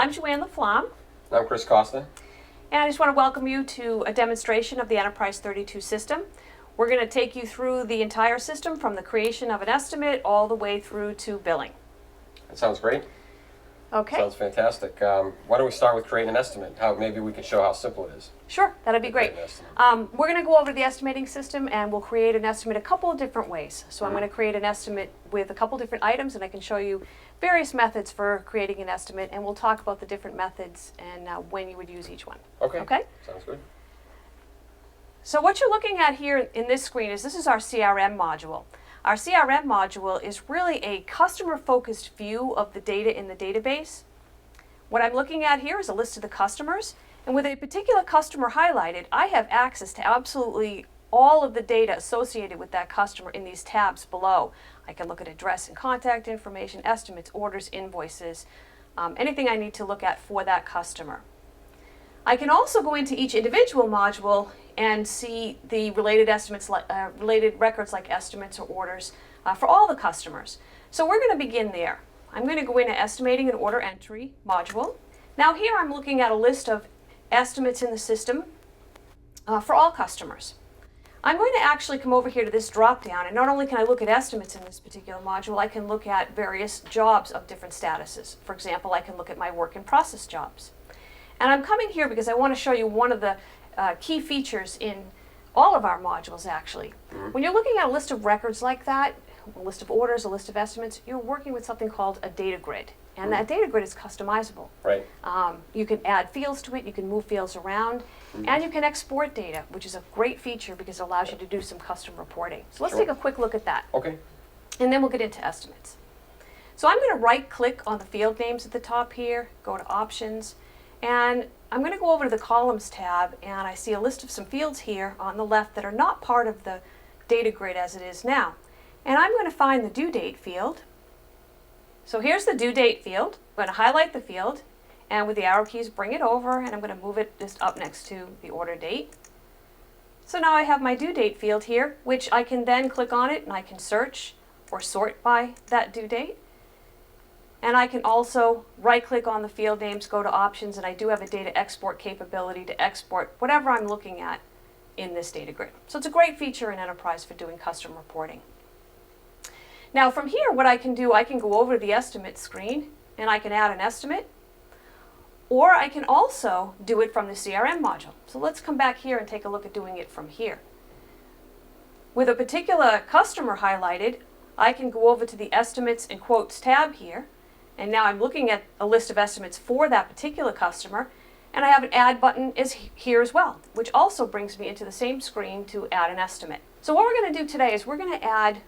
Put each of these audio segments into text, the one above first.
I'm Joanne LaFlamme, I'm Chris Costa. and I just want to welcome you to a demonstration of the Enterprise 32 system. We're going to take you through the entire system from the creation of an estimate all the way through to billing. That sounds great. Okay. Sounds fantastic. Why don't we start with creating an estimate? Maybe we can show how simple it is. Sure, that'd be great. We're going to go over the estimating system, and we'll create an estimate a couple of different ways. So I'm going to create an estimate with a couple different items, and I can show you various methods for creating an estimate, and we'll talk about the different methods and when you would use each one. Okay. Okay? Sounds good. So what you're looking at here in this screen is this is our CRM module. Our CRM module is really a customer-focused view of the data in the database. What I'm looking at here is a list of the customers, and with a particular customer highlighted, I have access to absolutely all of the data associated with that customer in these tabs below. I can look at address and contact information, estimates, orders, invoices, anything I need to look at for that customer. I can also go into each individual module and see the related estimates, related records like estimates or orders for all the customers. So we're going to begin there. I'm going to go into Estimating and Order Entry module. Now here I'm looking at a list of estimates in the system for all customers. I'm going to actually come over here to this drop down, and not only can I look at estimates in this particular module, I can look at various jobs of different statuses. For example, I can look at my work in process jobs. And I'm coming here because I want to show you one of the key features in all of our modules actually. When you're looking at a list of records like that, a list of orders, a list of estimates, you're working with something called a data grid. And that data grid is customizable. Right. You can add fields to it, you can move fields around, and you can export data, which is a great feature because it allows you to do some custom reporting. So let's take a quick look at that. Okay. And then we'll get into estimates. So I'm going to right click on the field names at the top here, go to Options, and I'm going to go over to the Columns tab, and I see a list of some fields here on the left that are not part of the data grid as it is now. And I'm going to find the due date field. So here's the due date field. I'm going to highlight the field, and with the arrow keys bring it over, and I'm going to move it just up next to the order date. So now I have my due date field here, which I can then click on it and I can search or sort by that due date. And I can also right click on the field names, go to Options, and I do have a data export capability to export whatever I'm looking at in this data grid. So it's a great feature in Enterprise for doing custom reporting. Now from here, what I can do, I can go over to the estimate screen and I can add an estimate, or I can also do it from the CRM module. So let's come back here and take a look at doing it from here. With a particular customer highlighted, I can go over to the Estimates and Quotes tab here, and now I'm looking at a list of estimates for that particular customer, and I have an Add button here as well, which also brings me into the same screen to add an estimate. So what we're going to do today is we're going to add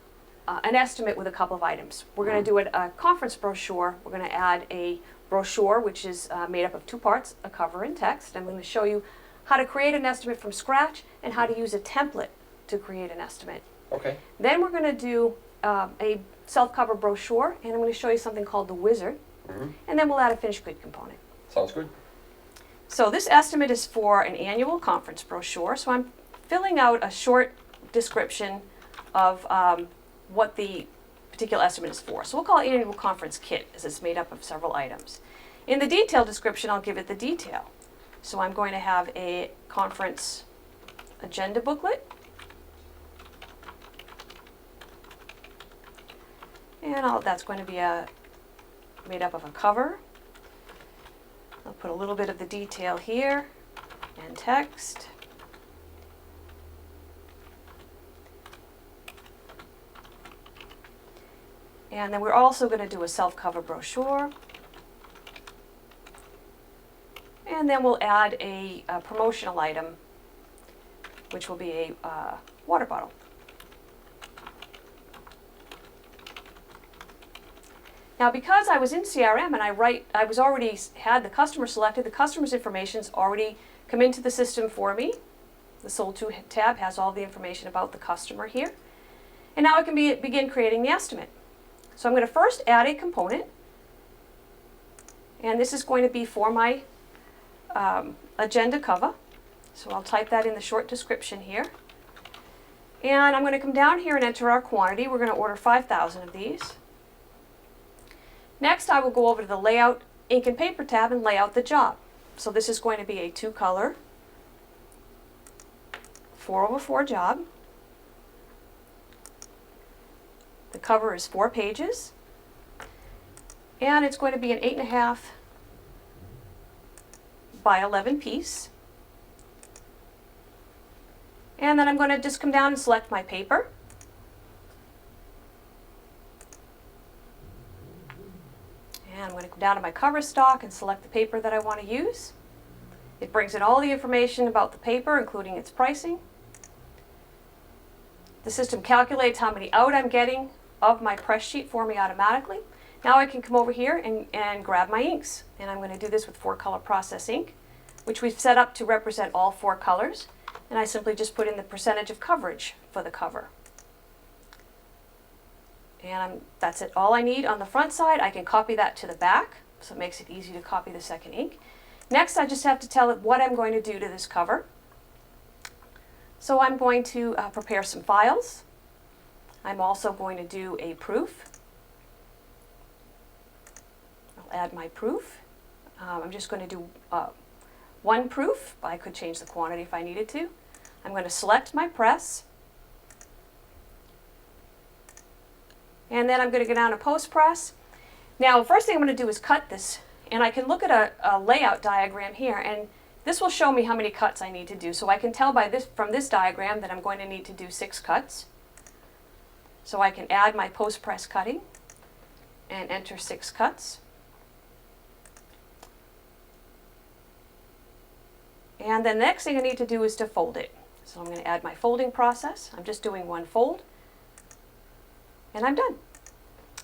an estimate with a couple of items. We're going to do a conference brochure. We're going to add a brochure which is made up of two parts, a cover and text. I'm going to show you how to create an estimate from scratch and how to use a template to create an estimate. Okay. Then we're going to do a self-cover brochure, and I'm going to show you something called the wizard, and then we'll add a finished good component. Sounds good. So this estimate is for an annual conference brochure, so I'm filling out a short description of what the particular estimate is for. So we'll call it Annual Conference Kit, as it's made up of several items. In the detail description, I'll give it the detail. So I'm going to have a conference agenda booklet, and that's going to be made up of a cover. I'll put a little bit of the detail here and text. And then we're also going to do a self-cover brochure. And then we'll add a promotional item, which will be a water bottle. Now because I was in CRM and I was already had the customer selected, the customer's information's already come into the system for me. The Sold To tab has all the information about the customer here. And now I can begin creating the estimate. So I'm going to first add a component, and this is going to be for my agenda cover. So I'll type that in the short description here. And I'm going to come down here and enter our quantity. We're going to order 5,000 of these. Next, I will go over to the layout Ink and Paper tab and lay out the job. So this is going to be a 2-color 4/4 job. The cover is 4 pages, and it's going to be an 8.5 by 11 piece. And then I'm going to just come down and select my paper. And I'm going to come down to my cover stock and select the paper that I want to use. It brings in all the information about the paper, including its pricing. The system calculates how many out I'm getting of my press sheet for me automatically. Now I can come over here and grab my inks. And I'm going to do this with 4-color process ink, which we've set up to represent all 4 colors. And I simply just put in the percentage of coverage for the cover. And that's it. All I need on the front side. I can copy that to the back, so it makes it easy to copy the second ink. Next, I just have to tell it what I'm going to do to this cover. So I'm going to prepare some files. I'm also going to do a proof. I'll add my proof. I'm just going to do 1 proof. I could change the quantity if I needed to. I'm going to select my press. And then I'm going to go down to post press. Now, the first thing I'm going to do is cut this. And I can look at a layout diagram here, and this will show me how many cuts I need to do. So I can tell from this diagram that I'm going to need to do 6 cuts. So I can add my post press cutting and enter 6 cuts. And then the next thing I need to do is to fold it. So I'm going to add my folding process. I'm just doing 1 fold. And I'm done.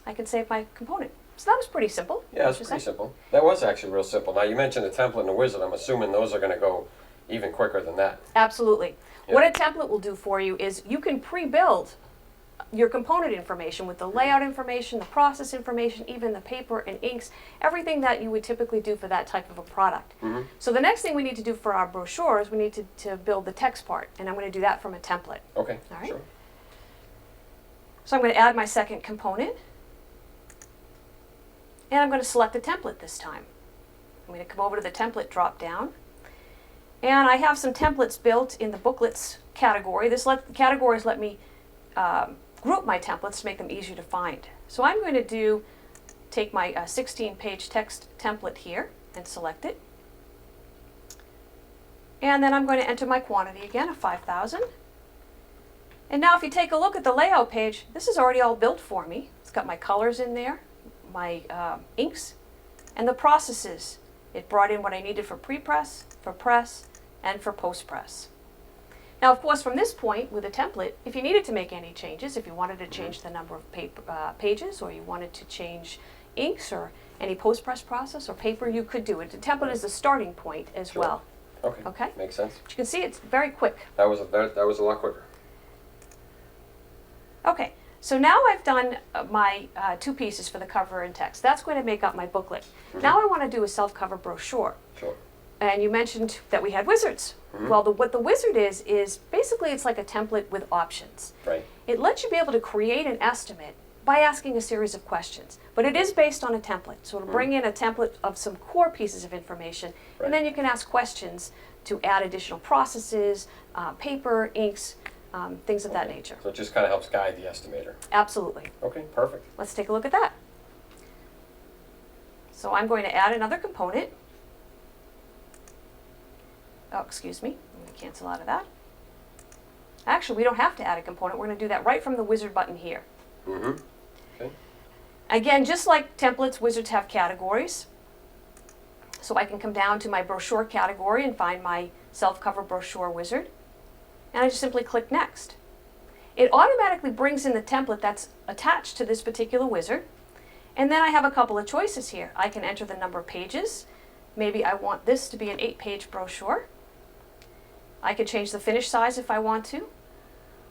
I can save my component. So that was pretty simple. Yeah, it's pretty simple. That was actually real simple. Now you mentioned the template and the wizard. I'm assuming those are going to go even quicker than that. Absolutely. Yeah. What a template will do for you is you can pre-build your component information with the layout information, the process information, even the paper and inks, everything that you would typically do for that type of a product. Mm-hmm. So the next thing we need to do for our brochure is we need to build the text part, and I'm going to do that from a template. Okay, All right. sure. So I'm going to add my second component, and I'm going to select a template this time. I'm going to come over to the template drop down, and I have some templates built in the booklets category. Categories let me group my templates to make them easier to find. So I'm going to take my 16-page text template here and select it. And then I'm going to enter my quantity again of 5,000. And now if you take a look at the layout page, this is already all built for me. It's got my colors in there, my inks, and the processes. It brought in what I needed for pre-press, for press, and for post-press. Now, of course, from this point with a template, if you needed to make any changes, if you wanted to change the number of pages, or you wanted to change inks or any post-press process or paper, you could do it. The template is the starting point as Sure. well. Okay. Okay? Makes sense. But you can see it's very quick. That was a lot quicker. Okay, so now I've done my 2 pieces for the cover and text. That's going to make up my booklet. Mm-hmm. Now I want to do a self-cover brochure. Sure. And you mentioned that we had wizards. Mm-hmm. Well, what the wizard is basically it's like a template with options. Right. It lets you be able to create an estimate by asking a series of questions. But it is based on a template. So it'll bring in a template of some core pieces of information. Right. And then you can ask questions to add additional processes, paper, inks, things of that nature. So it just kind of helps guide the estimator. Absolutely. Okay, perfect. Let's take a look at that. So I'm going to add another component. Oh, excuse me. I'm going to cancel out of that. Actually, we don't have to add a component. We're going to do that right from the wizard button here. Mm-hmm. Okay. Again, just like templates, wizards have categories. So I can come down to my brochure category and find my self-cover brochure wizard. And I just simply click Next. It automatically brings in the template that's attached to this particular wizard. And then I have a couple of choices here. I can enter the number of pages. Maybe I want this to be an 8-page brochure. I can change the finish size if I want to.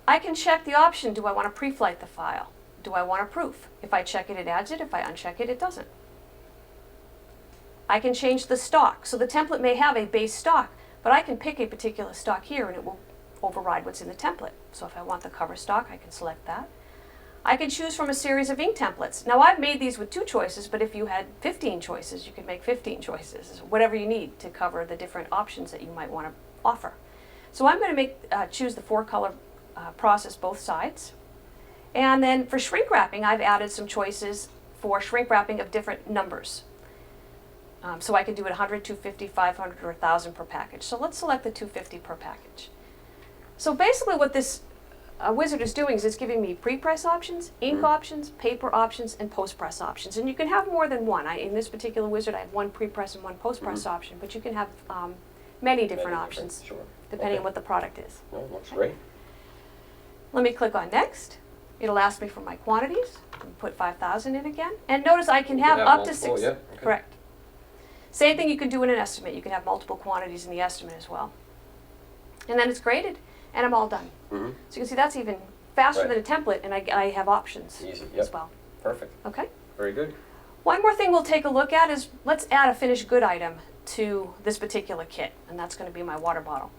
I can check the option, do I want to pre-flight the file? Do I want a proof? If I check it, it adds it. If I uncheck it, it doesn't. I can change the stock. So the template may have a base stock, but I can pick a particular stock here and it will override what's in the template. So if I want the cover stock, I can select that. I can choose from a series of ink templates. Now I've made these with 2 choices, but if you had 15 choices, you could make 15 choices, whatever you need to cover the different options that you might want to offer. So I'm going to choose the 4-color process both sides. And then for shrink wrapping, I've added some choices for shrink wrapping of different numbers. So I can do it 100, 250, 500, or 1,000 per package. So let's select the 250 per package. So basically what this Wizard is doing is it's giving me pre-press options, ink options, paper options, and post-press options. And you can have more than one. In this particular Wizard, I have 1 pre-press and 1 post-press option, but you can have many different options, depending on what the product is. No, looks great. Let me click on Next. It'll ask me for my quantities. Put 5,000 in again. And notice I can have up to 6. Yeah, okay. Correct. Same thing you can do in an estimate. You can have multiple quantities in the estimate as well. And then it's graded, and I'm all done. So you can see that's even faster than a template, and I have options as well. Perfect. Okay. Very good. One more thing we'll take a look at is let's add a finished good item to this particular kit, and that's going to be my water bottle.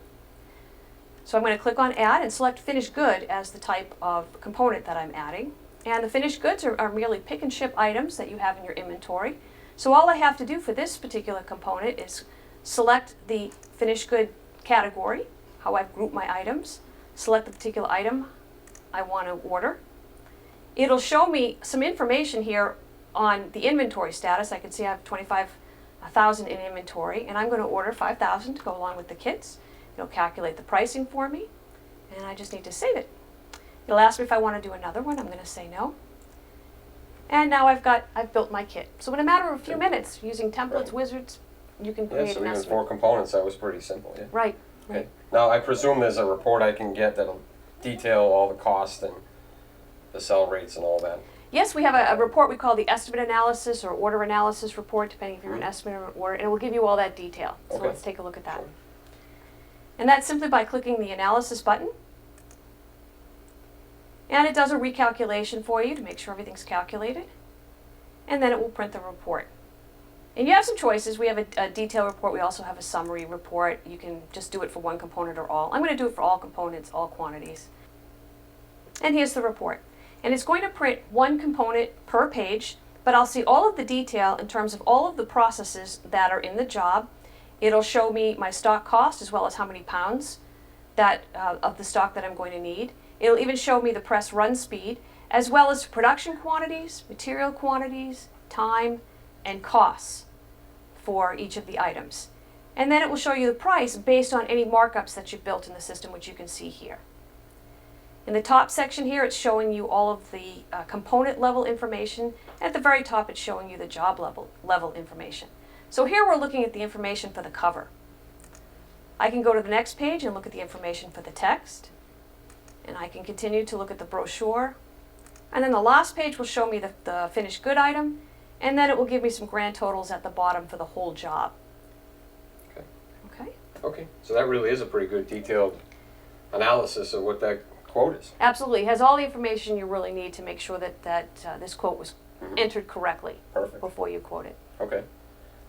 So I'm going to click on Add and select Finished Good as the type of component that I'm adding. And the finished goods are merely pick and ship items that you have in your inventory. So all I have to do for this particular component is select the finished good category, how I've grouped my items, select the particular item I want to order. It'll show me some information here on the inventory status. I can see I have 25,000 in inventory, and I'm going to order 5,000 to go along with the kits. It'll calculate the pricing for me, and I just need to save it. It'll ask me if I want to do another one. I'm going to say no. And now I've built my kit. So in a matter of a few minutes, using templates, wizards, you can create so an even estimate. 4 components, that was pretty simple. Yeah. Right. Okay. Now I presume there's a report I can get that'll detail all the costs and the sell rates and all that. Yes, we have a report we call the estimate analysis or order analysis report, depending if you're an estimate or an order, and it will give you all that detail. So let's take a look at that. Sure. And that's simply by clicking the analysis button. And it does a recalculation for you to make sure everything's calculated. And then it will print the report. And you have some choices. We have a detailed report. We also have a summary report. You can just do it for one component or all. I'm going to do it for all components, all quantities. And here's the report. And it's going to print 1 component per page, but I'll see all of the detail in terms of all of the processes that are in the job. It'll show me my stock cost as well as how many pounds of the stock that I'm going to need. It'll even show me the press run speed, as well as production quantities, material quantities, time, and costs for each of the items. And then it will show you the price based on any markups that you've built in the system, which you can see here. In the top section here, it's showing you all of the component level information. At the very top, it's showing you the job level information. So here we're looking at the information for the cover. I can go to the next page and look at the information for the text. And I can continue to look at the brochure. And then the last page will show me the finished good item. And then it will give me some grand totals at the bottom for the whole job. Okay. Okay? Okay. So that really is a pretty good detailed analysis of what that quote is. Absolutely. It has all the information you really need to make sure that this quote was entered correctly before you quote it. Okay.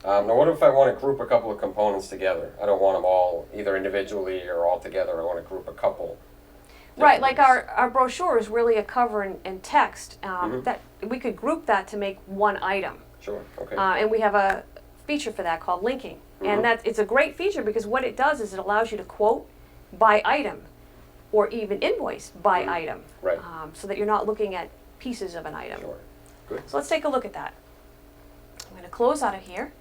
Now what if I want to group a couple of components together? I don't want them all either individually or all together. I want to group a couple. Right, like our brochure is really a cover and text. That we could group that to make one item. Sure, okay. And we have a feature for that called linking. And it's a great feature because what it does is it allows you to quote by item or even invoice by item. Right. So that you're not looking at pieces of an item. Sure, good. So let's take a look at that. I'm going to close out of here.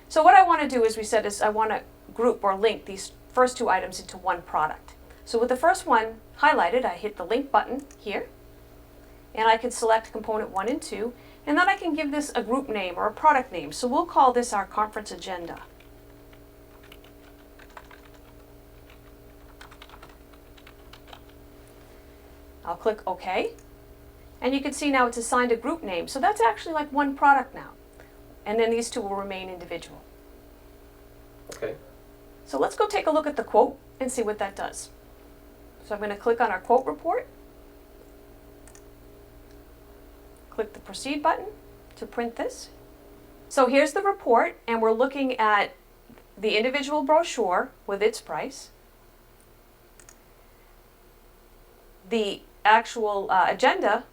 So what I want to do, as we said, is I want to group or link these first 2 items into one product. So with the first one highlighted, I hit the link button here, and I can select component 1 and 2, and then I can give this a group name or a product name. So we'll call this our conference agenda. I'll click OK, and you can see now it's assigned a group name. So that's actually like one product now, and then these 2 will remain individual. Okay. So let's go take a look at the quote and see what that does. So I'm going to click on our quote report, click the proceed button to print this. So here's the report, and we're looking at the individual brochure with its price, the actual agenda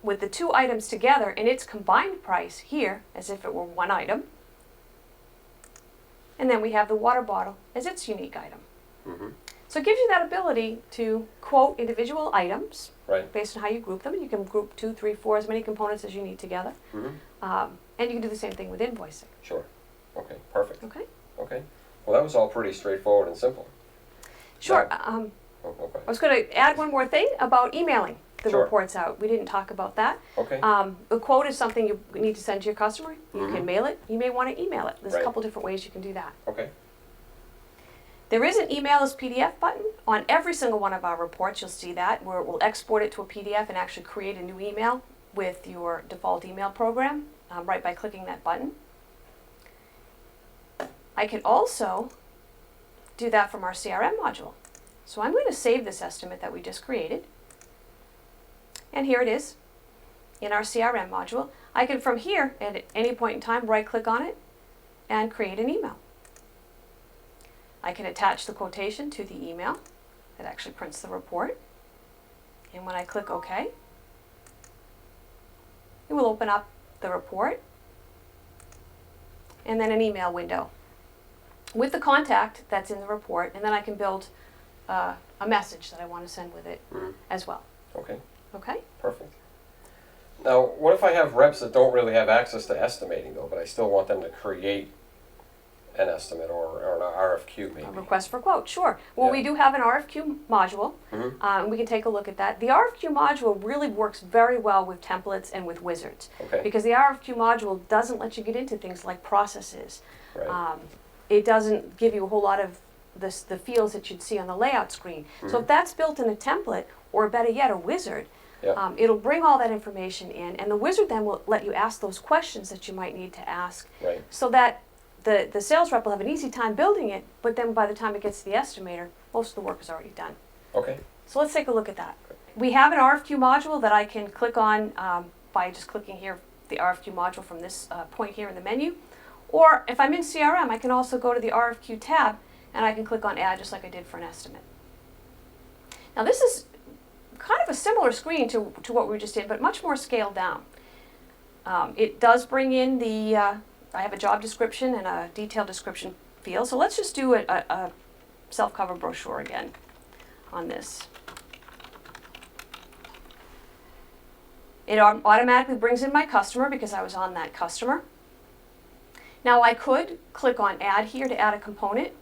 with the two items together and its combined price here as if it were one item. And then we have the water bottle as its unique item. Mm-hmm. So it gives you that ability to quote individual items Right. based on how you group them. You can group 2, 3, 4, as many components as you need together. Mm-hmm. And you can do the same thing with invoicing. Sure. Okay, perfect. Okay? Okay. Well, that was all pretty straightforward and simple. Sure. Oh, okay. I was going to add one more thing about emailing the Sure. reports out. We didn't talk about that. Okay. A quote is something you need to send to your customer. You Mhm. can mail it. You may want to email it. There's Right. a couple different ways you can do that. Okay. There is an email as PDF button on every single one of our reports. You'll see that where we'll export it to a PDF and actually create a new email with your default email program right by clicking that button. I can also do that from our CRM module. So I'm going to save this estimate that we just created. And here it is in our CRM module. I can from here at any point in time right click on it and create an email. I can attach the quotation to the email that actually prints the report. And when I click OK, it will open up the report and then an email window with the contact that's in the report, and then I can build a message that I want to send with it as well. Okay. Okay? Perfect. Now, what if I have reps that don't really have access to estimating though, but I still want them to create an estimate or an RFQ maybe? A request for quote, sure. Well, Yeah. we do have an RFQ module, Mhm. and we can take a look at that. The RFQ module really works very well with templates and with wizards, Okay. because the RFQ module doesn't let you get into things like processes. Right. It doesn't give you a whole lot of the fields that you'd see on the layout screen. So if that's built in a template, or better yet, a wizard, Yeah. it'll bring all that information in, and the wizard then will let you ask those questions that you might need to ask, Right. so that the sales rep will have an easy time building it, but then by the time it gets to the estimator, most of the work is already done. Okay. So let's take a look at that. We have an RFQ module that I can click on by just clicking here, the RFQ module from this point here in the menu. Or if I'm in CRM, I can also go to the RFQ tab and I can click on Add just like I did for an estimate. Now this is kind of a similar screen to what we just did, but much more scaled down. It does bring in the, I have a job description and a detailed description field. So let's just do a self-cover brochure again on this. It automatically brings in my customer because I was on that customer. Now I could click on Add here to add a component,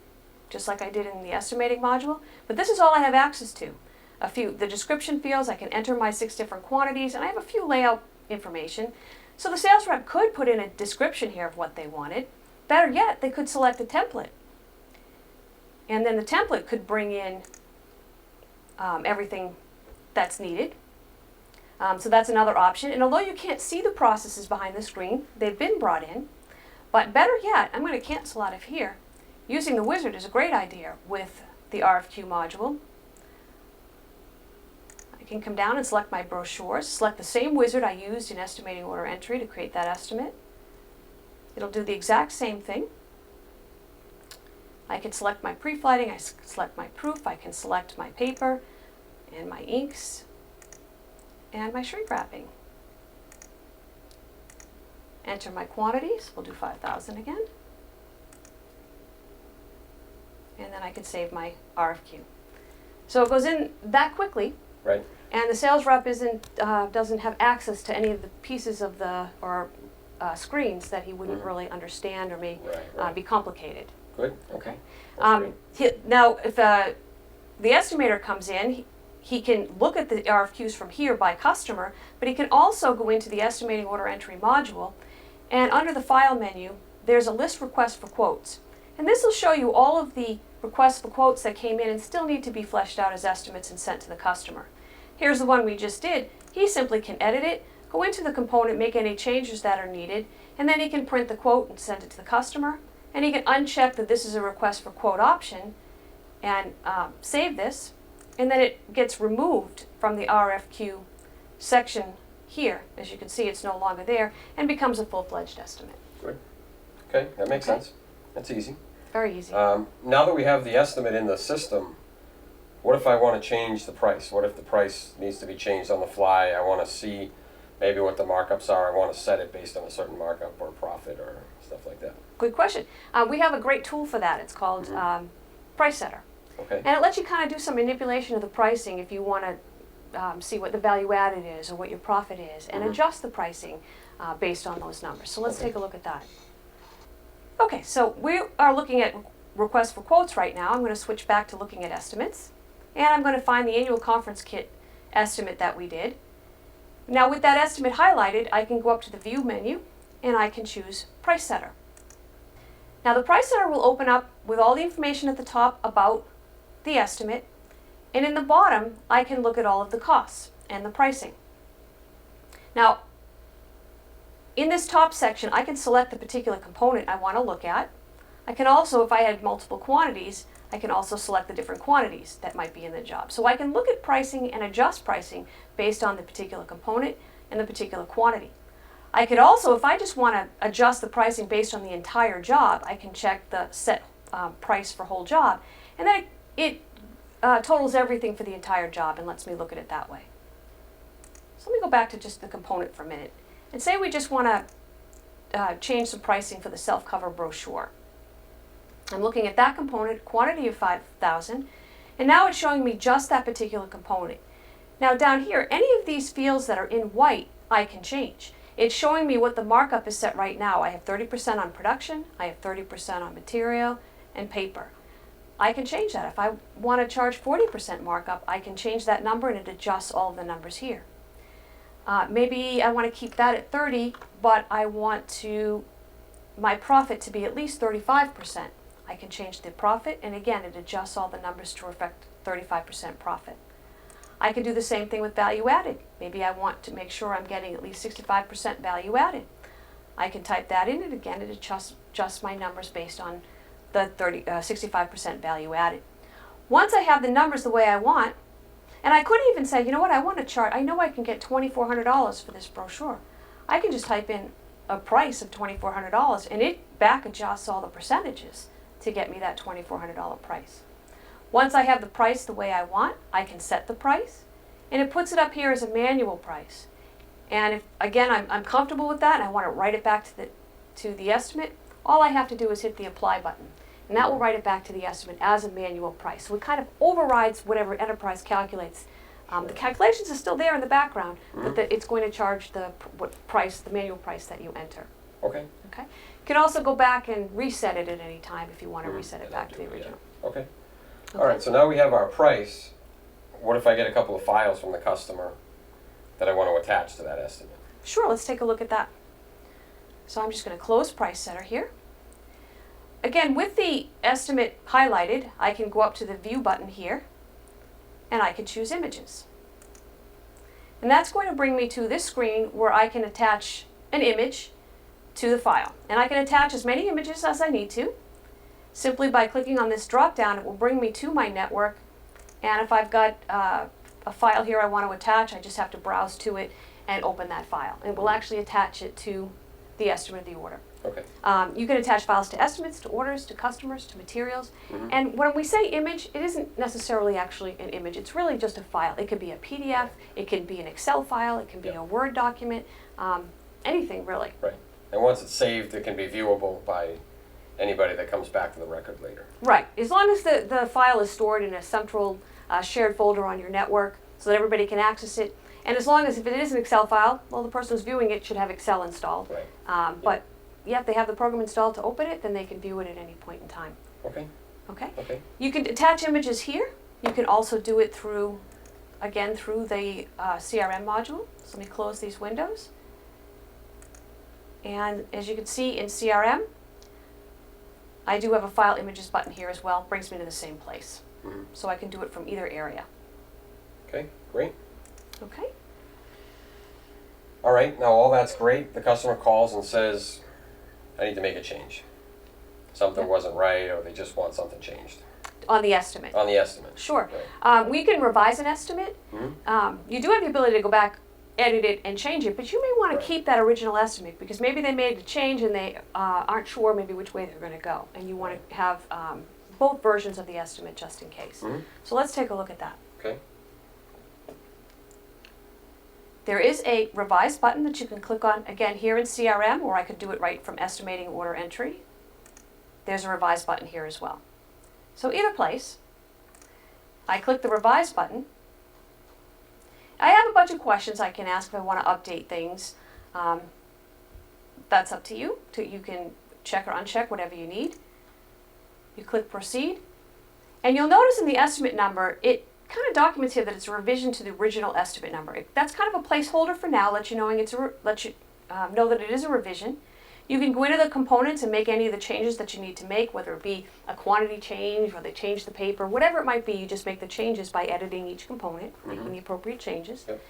just like I did in the estimating module, but this is all I have access to. The description fields, I can enter my 6 different quantities, and I have a few layout information. So the sales rep could put in a description here of what they wanted. Better yet, they could select a template. And then the template could bring in everything that's needed. So that's another option. And although you can't see the processes behind the screen, they've been brought in. But better yet, I'm going to cancel out of here. Using the wizard is a great idea with the RFQ module. I can come down and select my brochures, select the same wizard I used in estimating order entry to create that estimate. It'll do the exact same thing. I can select my pre-flighting, I can select my proof, I can select my paper and my inks and my shrink wrapping. Enter my quantities, we'll do 5,000 again. And then I can save my RFQ. So it goes in that quickly. Right. And the sales rep doesn't have access to any of the pieces of the screens that he wouldn't really understand or may Right. be complicated. Good. Okay. That's great. Now, if the estimator comes in, he can look at the RFQs from here by customer, but he can also go into the estimating order entry module, and under the file menu, there's a list request for quotes. And this will show you all of the requests for quotes that came in and still need to be fleshed out as estimates and sent to the customer. Here's the one we just did. He simply can edit it, go into the component, make any changes that are needed, and then he can print the quote and send it to the customer. And he can uncheck that this is a request for quote option and save this, and then it gets removed from the RFQ section here. As you can see, it's no longer there and becomes a full-fledged estimate. Good. Okay, that makes Okay. sense. That's easy. Very easy. Now that we have the estimate in the system, what if I want to change the price? What if the price needs to be changed on the fly? I want to see maybe what the markups are. I want to set it based on a certain markup or profit or stuff like that. Good question. We have a great tool for that. It's called Price Setter. Okay. And it lets you kind of do some manipulation of the pricing if you want to see what the value added is or what your profit is, and adjust the pricing based on those numbers. So let's take a look at that. Okay, so we are looking at requests for quotes right now. I'm going to switch back to looking at estimates, and I'm going to find the annual conference kit estimate that we did. Now with that estimate highlighted, I can go up to the View menu and I can choose Price Setter. Now the Price Setter will open up with all the information at the top about the estimate, and in the bottom I can look at all of the costs and the pricing. Now in this top section I can select the particular component I want to look at. I can also, if I had multiple quantities, I can also select the different quantities that might be in the job. So I can look at pricing and adjust pricing based on the particular component and the particular quantity. I could also, if I just want to adjust the pricing based on the entire job, I can check the set price for whole job, and then it totals everything for the entire job and lets me look at it that way. So let me go back to just the component for a minute, and say we just want to change some pricing for the self-cover brochure. I'm looking at that component, quantity of 5,000, and now it's showing me just that particular component. Now down here, any of these fields that are in white, I can change. It's showing me what the markup is set right now. I have 30% on production, I have 30% on material and paper. I can change that. If I want to charge 40% markup, I can change that number and it adjusts all of the numbers here. Maybe I want to keep that at 30, but I want my profit to be at least 35%. I can change the profit, and again, it adjusts all the numbers to reflect 35% profit. I can do the same thing with value added. Maybe I want to make sure I'm getting at least 65% value added. I can type that in, and again, it adjusts my numbers based on the 65% value added. Once I have the numbers the way I want, and I could even say, you know what, I want to chart, I know I can get $2,400 for this brochure. I can just type in a price of $2,400, and it back adjusts all the percentages to get me that $2,400 price. Once I have the price the way I want, I can set the price, and it puts it up here as a manual price. And if, again, I'm comfortable with that and I want to write it back to the estimate, all I have to do is hit the apply button, and that will write it back to the estimate as a manual price. So it kind of overrides whatever enterprise calculates. The calculations are still there in the background, but it's going to charge the manual price that you enter. Okay. Okay. You can also go back and reset it at any time if you want to reset it back to the original. Yeah. Okay. All right, so now we have our price. What if I get a couple of files from the customer that I want to attach to that estimate? Sure, let's take a look at that. So I'm just going to close Price Setter here. Again, with the estimate highlighted, I can go up to the View button here, and I can choose Images. And that's going to bring me to this screen where I can attach an image to the file. And I can attach as many images as I need to. Simply by clicking on this drop down, it will bring me to my network, and if I've got a file here I want to attach, I just have to browse to it and open that file. And we'll actually attach it to the estimate of the order. Okay. You can attach files to estimates, to orders, to customers, to materials. And when we say image, it isn't necessarily actually an image. It's really just a file. It could be a PDF, it can be an Excel file, it can be a Word document, anything really. Right. And once it's saved, it can be viewable by anybody that comes back to the record later. Right. As long as the file is stored in a central shared folder on your network so that everybody can access it. And as long as if it is an Excel file, well, the person who's viewing it should have Excel installed. Right. But if they have the program installed to open it, then they can view it at any point in time. Okay. Okay? Okay. You can attach images here. You can also do it through the CRM module. So let me close these windows. And as you can see in CRM, I do have a File Images button here as well. Brings me to the same place. So I can do it from either area. Okay, great. Okay. All right, now all that's great. The customer calls and says, I need to make a change. Something wasn't right, or they just want something changed. On the estimate. On the estimate. Sure. Right. We can revise an estimate. You do have the ability to go back, edit it, and change it, but you may want to keep that original estimate because maybe they made a change and they aren't sure maybe which way they're going to go, and you want to have both versions of the estimate just in case. So let's take a look at that. Okay. There is a revise button that you can click on, again, here in CRM, or I could do it right from estimating order entry. There's a revise button here as well. So either place, I click the revise button. I have a bunch of questions I can ask if I want to update things. That's up to you. You can check or uncheck whatever you need. You click proceed. And you'll notice in the estimate number, it kind of documents here that it's a revision to the original estimate number. That's kind of a placeholder for now, let you know that it is a revision. You can go into the components and make any of the changes that you need to make, whether it be a quantity change or they change the paper, whatever it might be. You just make the changes by editing each component, making the appropriate changes. Yep.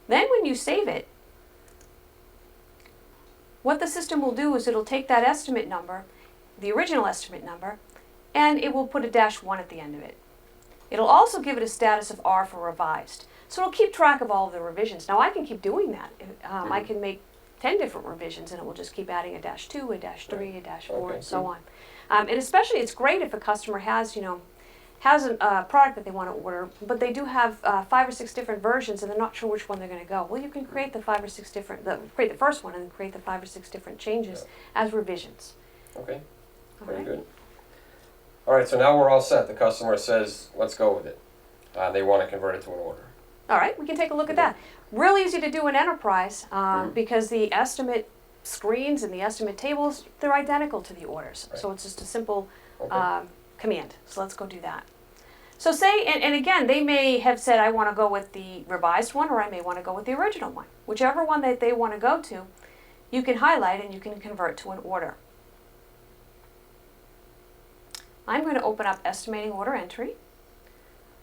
Then when you save it, what the system will do is it'll take that estimate number, the original estimate number, and it will put a -1 at the end of it. It'll also give it a status of R for revised. So it'll keep track of all of the revisions. Now I can keep doing that. I can make 10 different revisions and it will just keep adding a -2, a -3, a -4, Okay. and so on. And especially it's great if a customer has, has a product that they want to order, but they do have 5 or 6 different versions and they're not sure which one they're going to go. Well, you can create the 5 or 6 different, create the first one and then create the 5 or 6 different changes as revisions. Okay, All very right. good. All right, so now we're all set. The customer says, let's go with it. They want to convert it to an order. All right, we can take a look at that. Real easy to do in Enterprise Mhm. because the estimate screens and the estimate tables, they're identical to the orders. Right. So it's just a simple Okay. command. So let's go do that. So say, and again, they may have said, I want to go with the revised one or I may want to go with the original one. Whichever one that they want to go to, you can highlight and you can convert to an order. I'm going to open up Estimating Order Entry,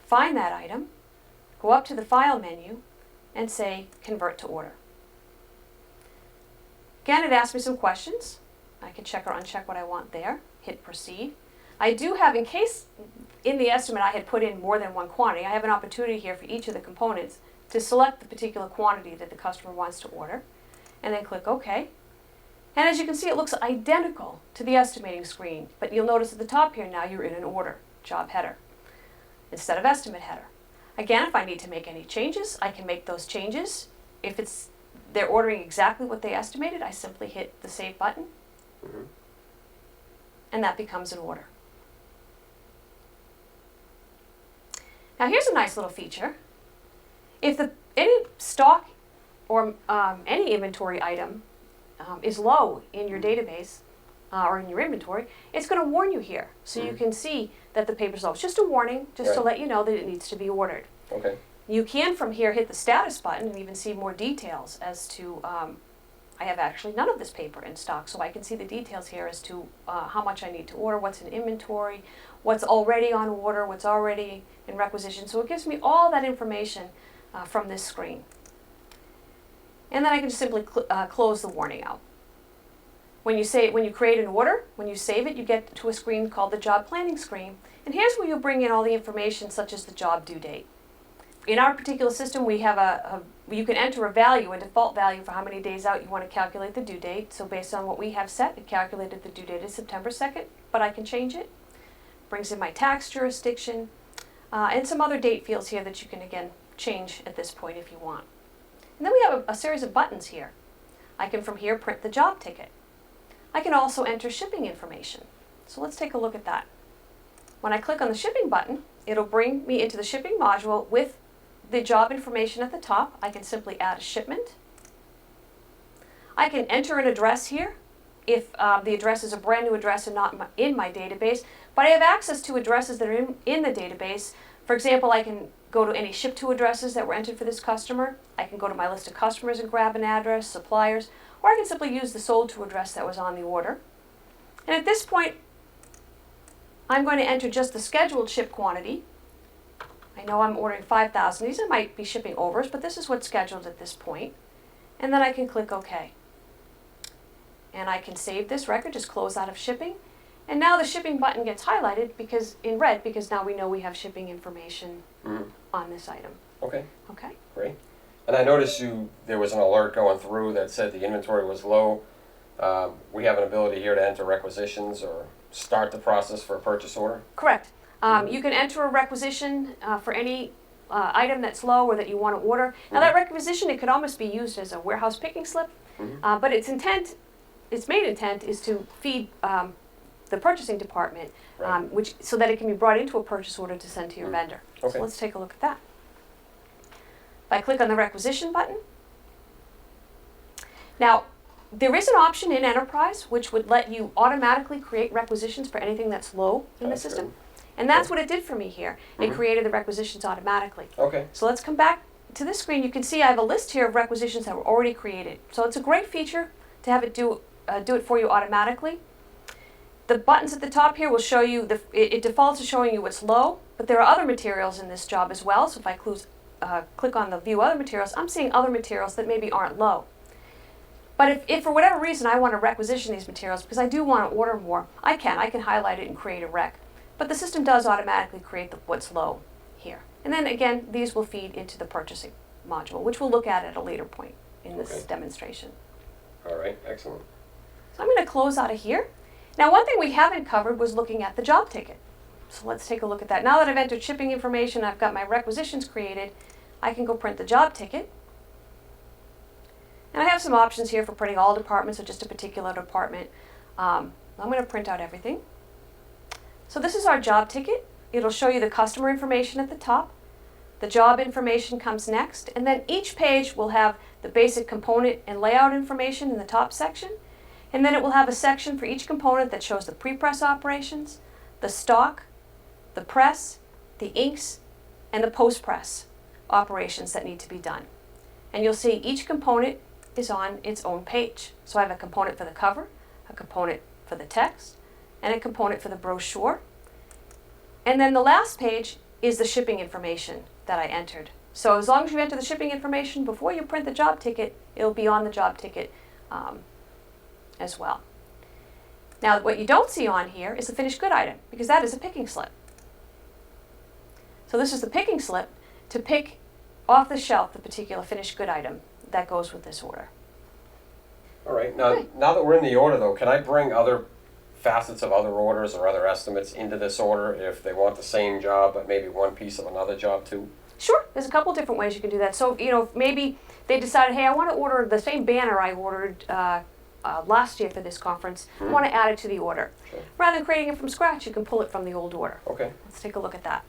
find that item, go up to the File menu, and say Convert to Order. Again, it asks me some questions. I can check or uncheck what I want there, hit Proceed. I do have, in case in the estimate I had put in more than one quantity, I have an opportunity here for each of the components to select the particular quantity that the customer wants to order, and then click OK. And as you can see, it looks identical to the estimating screen, but you'll notice at the top here now you're in an order, job header, instead of estimate header. Again, if I need to make any changes, I can make those changes. If they're ordering exactly what they estimated, I simply hit the Save button, and that becomes an order. Now here's a nice little feature. If any stock or any inventory item is low in your database or in your inventory, it's going to warn you here. So you can see that the paper's low. It's just a warning, just to let you know that it needs to be ordered. Okay. You can, from here, hit the status button and even see more details as to, I have actually none of this paper in stock, so I can see the details here as to how much I need to order, what's in inventory, what's already on order, what's already in requisition. So it gives me all that information from this screen. And then I can just simply close the warning out. When you create an order, when you save it, you get to a screen called the Job Planning screen. And here's where you bring in all the information such as the job due date. In our particular system, we have you can enter a value, a default value for how many days out you want to calculate the due date. So based on what we have set, it calculated the due date is September 2nd, but I can change it. Brings in my tax jurisdiction and some other date fields here that you can, again, change at this point if you want. And then we have a series of buttons here. I can, from here, print the job ticket. I can also enter shipping information. So let's take a look at that. When I click on the shipping button, it'll bring me into the shipping module with the job information at the top. I can simply add a shipment. I can enter an address here if the address is a brand new address and not in my database, but I have access to addresses that are in the database. For example, I can go to any ship to addresses that were entered for this customer. I can go to my list of customers and grab an address, suppliers, or I can simply use the sold to address that was on the order. And at this point, I'm going to enter just the scheduled ship quantity. I know I'm ordering 5,000. These might be shipping overs, but this is what's scheduled at this point. And then I can click OK. And I can save this record, just close out of shipping. And now the shipping button gets highlighted in red because now we know we have shipping information on this item. Okay. Okay. Great. And I noticed there was an alert going through that said the inventory was low. We have an ability here to enter requisitions or start the process for a purchase order. Correct. You can enter a requisition for any item that's low or that you want to order. Now that requisition, it could almost be used as a warehouse picking slip, but its main intent is to feed the purchasing department, Right. so that it can be brought into a purchase order to send to your vendor. Okay. So let's take a look at that. If I click on the requisition button, now there is an option in Enterprise which would let you automatically create requisitions for anything that's low in That's the system. good. And that's what it did for me here. It created the requisitions automatically. Okay. So let's come back to this screen. You can see I have a list here of requisitions that were already created. So it's a great feature to have it do it for you automatically. The buttons at the top here will show you, it defaults to showing you what's low, but there are other materials in this job as well. So if I click on the View Other Materials, I'm seeing other materials that maybe aren't low. But if for whatever reason I want to requisition these materials, because I do want to order more, I can highlight it and create a rec. But the system does automatically create what's low here. And then again, these will feed into the purchasing module, which we'll look at a later point in this Okay. demonstration. All right. Excellent. So I'm going to close out of here. Now, one thing we haven't covered was looking at the job ticket. So let's take a look at that. Now that I've entered shipping information, I've got my requisitions created, I can go print the job ticket. And I have some options here for printing all departments or just a particular department. I'm going to print out everything. So this is our job ticket. It'll show you the customer information at the top. The job information comes next, and then each page will have the basic component and layout information in the top section. And then it will have a section for each component that shows the pre-press operations, the stock, the press, the inks, and the post-press operations that need to be done. And you'll see each component is on its own page. So I have a component for the cover, a component for the text, and a component for the brochure. And then the last page is the shipping information that I entered. So as long as you enter the shipping information before you print the job ticket, it'll be on the job ticket as well. Now what you don't see on here is the finished good item, because that is a picking slip. So this is the picking slip to pick off the shelf the particular finished good item that goes with this order. All right. Now, Okay. now that we're in the order, though, can I bring other facets of other orders or other estimates into this order if they want the same job but maybe one piece of another job too? Sure, there's a couple different ways you can do that. So, if maybe they decided, hey, I want to order the same banner I ordered last year for this conference. I want to add it to the order. Sure. Rather than creating it from scratch, you can pull it from the old order. Okay. Let's take a look at that.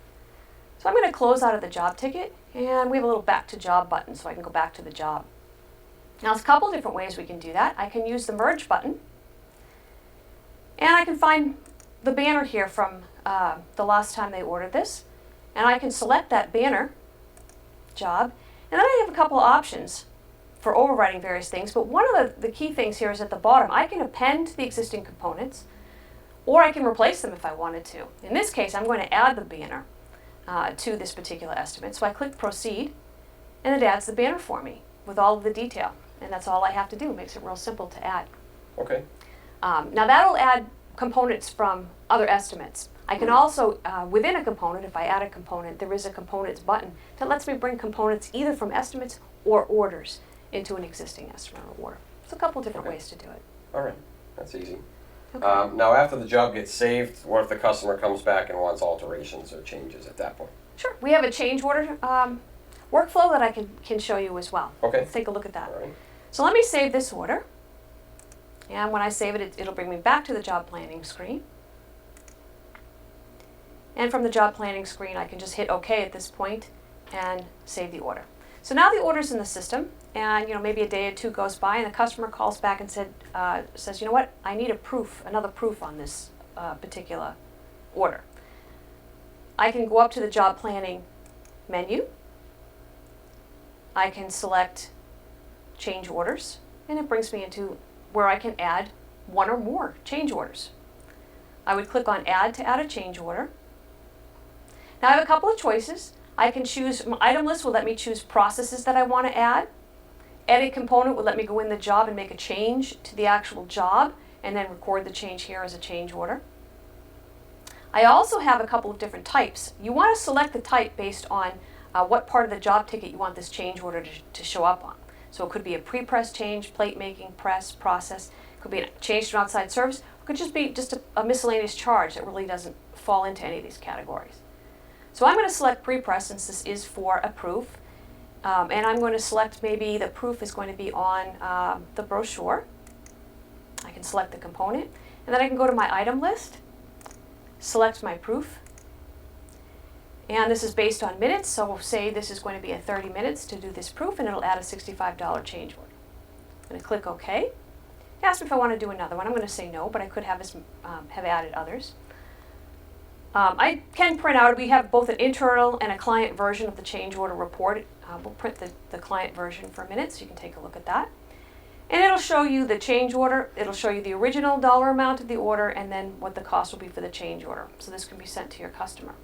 So I'm going to close out of the job ticket, and we have a little back to job button, so I can go back to the job. Now, there's a couple different ways we can do that. I can use the merge button, and I can find the banner here from the last time they ordered this, and I can select that banner job, and then I have a couple of options for overriding various things, but one of the key things here is at the bottom. I can append the existing components, or I can replace them if I wanted to. In this case, I'm going to add the banner to this particular estimate. So I click Proceed, and it adds the banner for me with all of the detail. And that's all I have to do. It makes it real simple to add. Okay. Now that'll add components from other estimates. I can also, within a component, if I add a component, there is a components button that lets me bring components either from estimates or orders into an existing estimate or order. There's a couple different Okay. ways to do it. All right. That's easy. Okay. Now, after the job gets saved, what if the customer comes back and wants alterations or changes at that point? Sure. We have a change order workflow that I can show you as well. Okay. Let's take a look at that. All right. So let me save this order. And when I save it, it'll bring me back to the job planning screen. And from the job planning screen, I can just hit OK at this point and save the order. So now the order's in the system, and maybe a day or two goes by, and the customer calls back and says, you know what, I need another proof on this particular order. I can go up to the job planning menu. I can select change orders, and it brings me into where I can add one or more change orders. I would click on Add to add a change order. Now I have a couple of choices. I can choose, my item list will let me choose processes that I want to add. Edit component will let me go in the job and make a change to the actual job and then record the change here as a change order. I also have a couple of different types. You want to select the type based on what part of the job ticket you want this change order to show up on. So it could be a pre-press change, plate making, press, process. It could be a change to an outside service. It could just be just a miscellaneous charge that really doesn't fall into any of these categories. So I'm going to select pre-press since this is for a proof. And I'm going to select maybe the proof is going to be on the brochure. I can select the component. And then I can go to my item list, select my proof. And this is based on minutes, so we'll say this is going to be at 30 minutes to do this proof, and it'll add a $65 change order. I'm going to click OK. It asks me if I want to do another one. I'm going to say no, but I could have added others. I can print out, we have both an internal and a client version of the change order report. We'll print the client version for a minute so you can take a look at that. And it'll show you the change order, it'll show you the original dollar amount of the order, and then what the cost will be for the change order. So this can be sent to your customer.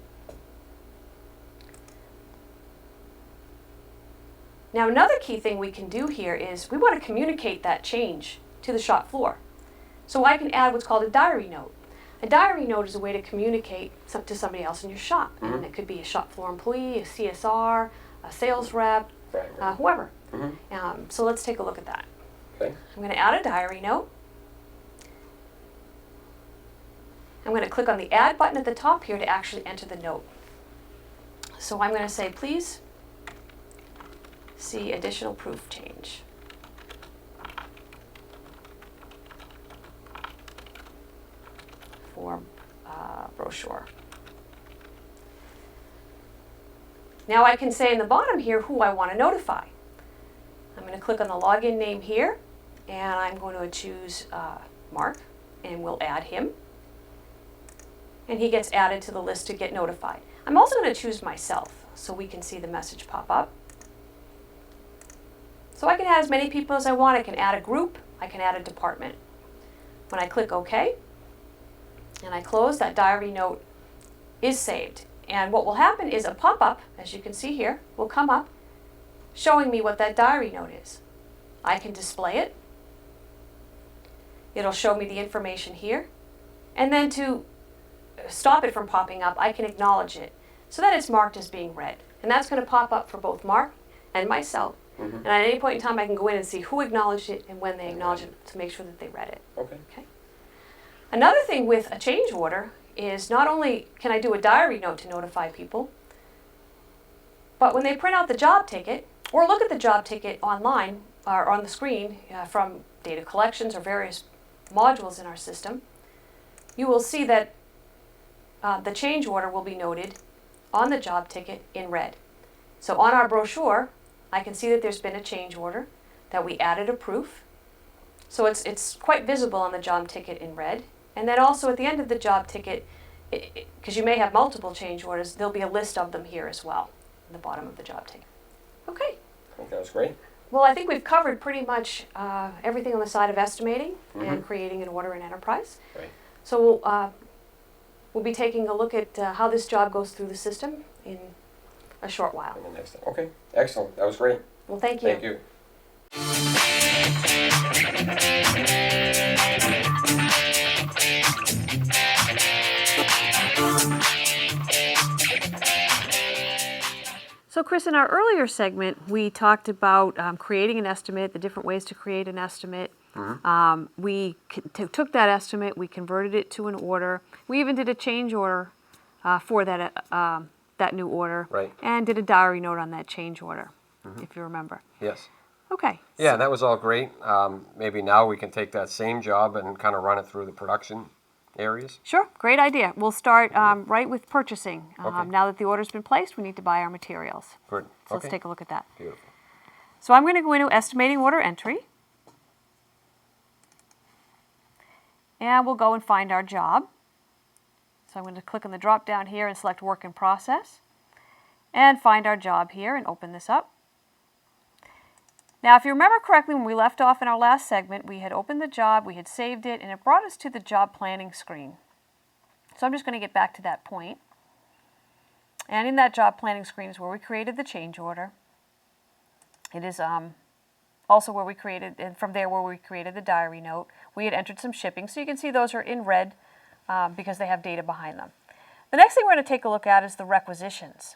Now another key thing we can do here is we want to communicate that change to the shop floor. So I can add what's called a diary note. A diary note is a way to communicate to somebody else in your shop. Mm-hmm. And it could be a shop floor employee, a CSR, a sales rep, whoever. Mm-hmm. So let's take a look at that. Okay. I'm going to add a diary note. I'm going to click on the Add button at the top here to actually enter the note. So I'm going to say, please see additional proof change. For brochure. Now I can say in the bottom here who I want to notify. I'm going to click on the login name here, and I'm going to choose Mark, and we'll add him. And he gets added to the list to get notified. I'm also going to choose myself so we can see the message pop up. So I can add as many people as I want. I can add a group. I can add a department. When I click OK, and I close, that diary note is saved. And what will happen is a pop-up, as you can see here, will come up showing me what that diary note is. I can display it. It'll show me the information here. And then to stop it from popping up, I can acknowledge it so that it's marked as being read. And that's going to pop up for both Mark and myself. Mm-hmm. And at any point in time, I can go in and see who acknowledged it and when they acknowledged it to make sure that they read it. Okay. Another thing with a change order is not only can I do a diary note to notify people, but when they print out the job ticket or look at the job ticket online or on the screen from data collections or various modules in our system, you will see that the change order will be noted on the job ticket in red. So on our brochure, I can see that there's been a change order, that we added a proof. So it's quite visible on the job ticket in red. And then also at the end of the job ticket, because you may have multiple change orders, there'll be a list of them here as well, at the bottom of the job ticket. Okay. I think that was great. Well, I think we've covered pretty much everything on the side of estimating and creating an order in Enterprise. Right. So we'll be taking a look at how this job goes through the system in a short while. And the next thing. Okay, excellent. That was great. Well, thank you. Thank you. So Chris, in our earlier segment, we talked about creating an estimate, the different ways to create an estimate. We took that estimate, we converted it to an order. We even did a change order for that new order, right, and did a diary note on that change order, if you remember. Yes. Okay. Yeah, that was all great. Maybe now we can take that same job and kind of run it through the production areas. Sure, great idea. We'll start right with purchasing. Okay. Now that the order's been placed, we need to buy our materials. Good. So let's take a look at that. Beautiful. So I'm going to go into estimating order entry. And we'll go and find our job. So I'm going to click on the drop down here and select work in process. And find our job here and open this up. Now, if you remember correctly, when we left off in our last segment, we had opened the job, we had saved it, and it brought us to the job planning screen. So I'm just going to get back to that point. And in that job planning screen is where we created the change order. It is also where we created, and from there where we created the diary note. We had entered some shipping, so you can see those are in red because they have data behind them. The next thing we're going to take a look at is the requisitions.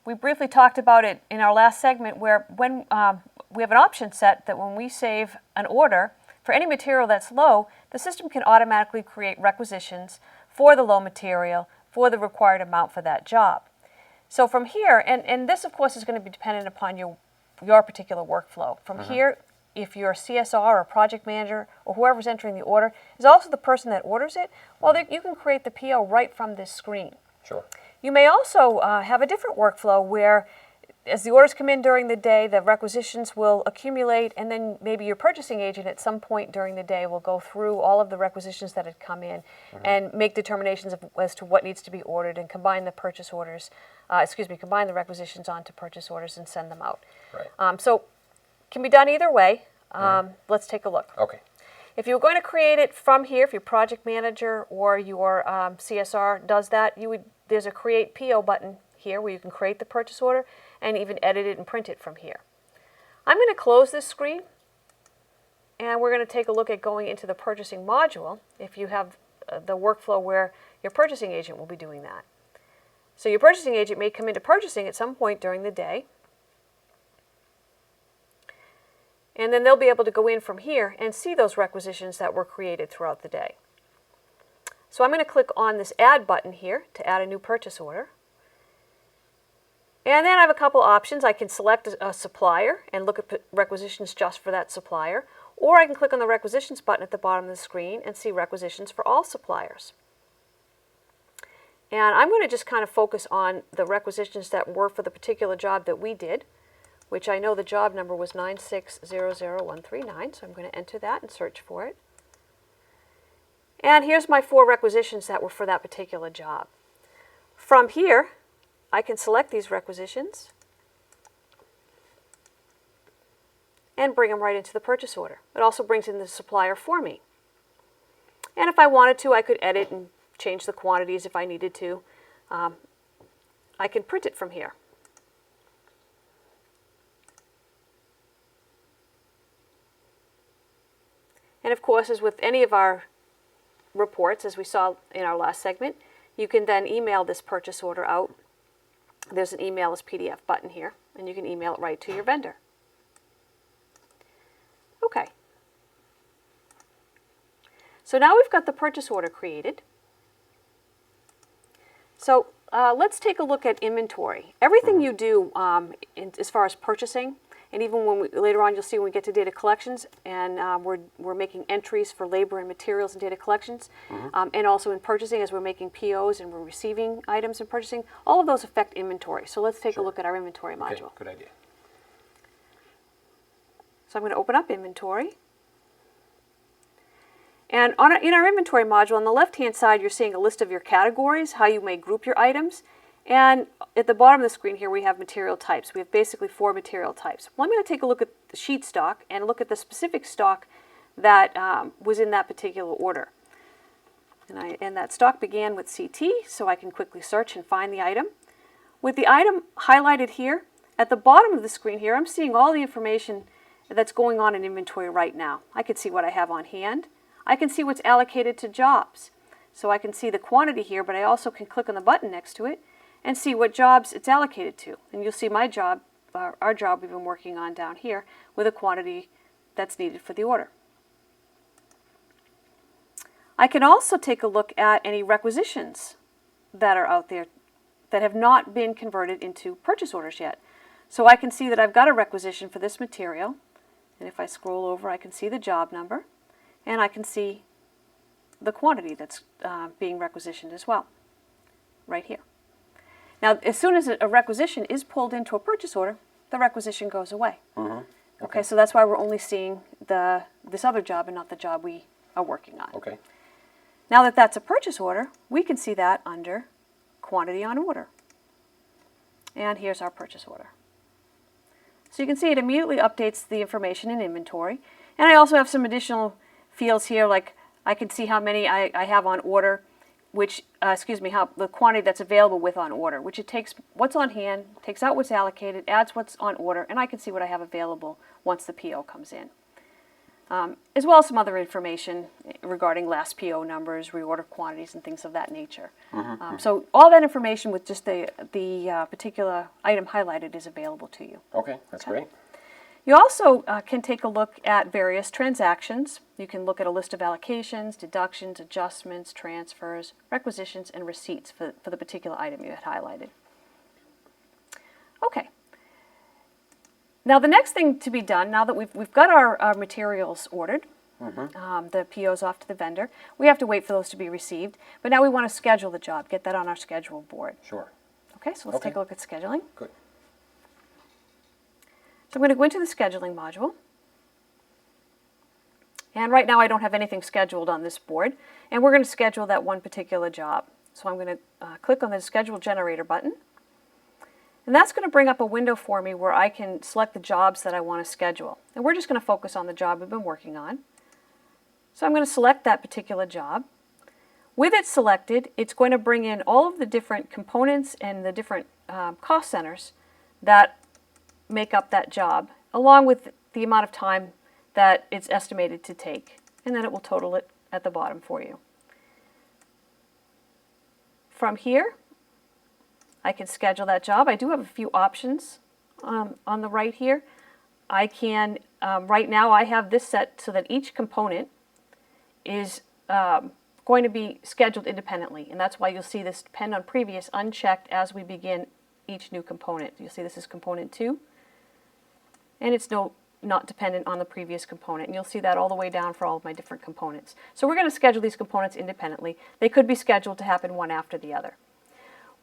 We briefly talked about it in our last segment where when we have an option set that when we save an order for any material that's low, the system can automatically create requisitions for the low material for the required amount for that job. So from here, and this of course is going to be dependent upon your particular workflow. From here, if you're a CSR or a project manager or whoever's entering the order is also the person that orders it, well, you can create the PO right from this screen. Sure. You may also have a different workflow where as the orders come in during the day, the requisitions will accumulate, and then maybe your purchasing agent at some point during the day will go through all of the requisitions that had come in and make determinations as to what needs to be ordered and combine the purchase orders, combine the requisitions onto purchase orders and send them out. Right. So can be done either way. Let's take a look. Okay. If you're going to create it from here, if your project manager or your CSR does that, there's a Create PO button here where you can create the purchase order and even edit it and print it from here. I'm going to close this screen, and we're going to take a look at going into the purchasing module if you have the workflow where your purchasing agent will be doing that. So your purchasing agent may come into purchasing at some point during the day, and then they'll be able to go in from here and see those requisitions that were created throughout the day. So I'm going to click on this Add button here to add a new purchase order. And then I have a couple options. I can select a supplier and look at requisitions just for that supplier, or I can click on the requisitions button at the bottom of the screen and see requisitions for all suppliers. And I'm going to just kind of focus on the requisitions that were for the particular job that we did, which I know the job number was 9600139, so I'm going to enter that and search for it. And here's my 4 requisitions that were for that particular job. From here, I can select these requisitions and bring them right into the purchase order. It also brings in the supplier for me. And if I wanted to, I could edit and change the quantities if I needed to. I can print it from here. And of course, as with any of our reports, as we saw in our last segment, you can then email this purchase order out. There's an email as PDF button here, and you can email it right to your vendor. Okay. So now we've got the purchase order created. So let's take a look at inventory. Everything you do as far as purchasing, and even when later on you'll see when we get to data collections, and we're making entries for labor and materials in data collections, and also in purchasing as we're making POs and we're receiving items in purchasing, all of those affect inventory. So let's take a look at our inventory module. Okay, good idea. So I'm going to open up inventory. And in our inventory module, on the left-hand side, you're seeing a list of your categories, how you may group your items. And at the bottom of the screen here, we have material types. We have basically 4 material types. Well, I'm going to take a look at the sheet stock and look at the specific stock that was in that particular order. And that stock began with CT, so I can quickly search and find the item. With the item highlighted here, at the bottom of the screen here, I'm seeing all the information that's going on in inventory right now. I can see what I have on hand. I can see what's allocated to jobs. So I can see the quantity here, but I also can click on the button next to it and see what jobs it's allocated to. And you'll see my job, our job we've been working on down here, with a quantity that's needed for the order. I can also take a look at any requisitions that are out there that have not been converted into purchase orders yet. So I can see that I've got a requisition for this material, and if I scroll over, I can see the job number, and I can see the quantity that's being requisitioned as well, right here. Now, as soon as a requisition is pulled into a purchase order, the requisition goes away. Okay, so that's why we're only seeing this other job and not the job we are working on. Okay. Now that that's a purchase order, we can see that under Quantity on Order. And here's our purchase order. So you can see it immediately updates the information in inventory. And I also have some additional fields here, like I can see how many I have on order, which, how the quantity that's available with on order, which it takes what's on hand, takes out what's allocated, adds what's on order, and I can see what I have available once the PO comes in. As well as some other information regarding last PO numbers, reorder quantities, and things of that nature. So all that information with just the particular item highlighted is available to you. Okay, that's great. You also can take a look at various transactions. You can look at a list of allocations, deductions, adjustments, transfers, requisitions, and receipts for the particular item you had highlighted. Okay. Now the next thing to be done, now that we've got our materials ordered, the POs off to the vendor, we have to wait for those to be received, but now we want to schedule the job, get that on our schedule board. Sure. Okay, so let's take a look at scheduling. Good. So I'm going to go into the scheduling module. And right now I don't have anything scheduled on this board, and we're going to schedule that one particular job. So I'm going to click on the Schedule Generator button. And that's going to bring up a window for me where I can select the jobs that I want to schedule. And we're just going to focus on the job we've been working on. So I'm going to select that particular job. With it selected, it's going to bring in all of the different components and the different cost centers that make up that job, along with the amount of time that it's estimated to take. And then it will total it at the bottom for you. From here, I can schedule that job. I do have a few options on the right here. I can, right now I have this set so that each component is going to be scheduled independently. And that's why you'll see this depend on previous unchecked as we begin each new component. You'll see this is component 2. And it's not dependent on the previous component. And you'll see that all the way down for all of my different components. So we're going to schedule these components independently. They could be scheduled to happen one after the other.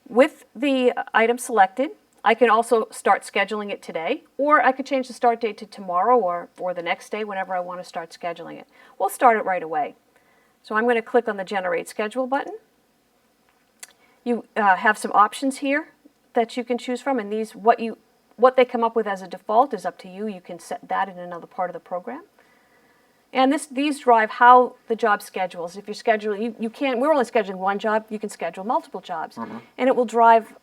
With the item selected, I can also start scheduling it today, or I could change the start date to tomorrow or the next day whenever I want to start scheduling it. We'll start it right away. So I'm going to click on the Generate Schedule button. You have some options here that you can choose from, and these what they come up with as a default is up to you. You can set that in another part of the program. And these drive how the job schedules. If you're scheduling, you can't, we're only scheduling one job, you can schedule multiple jobs. And it will drive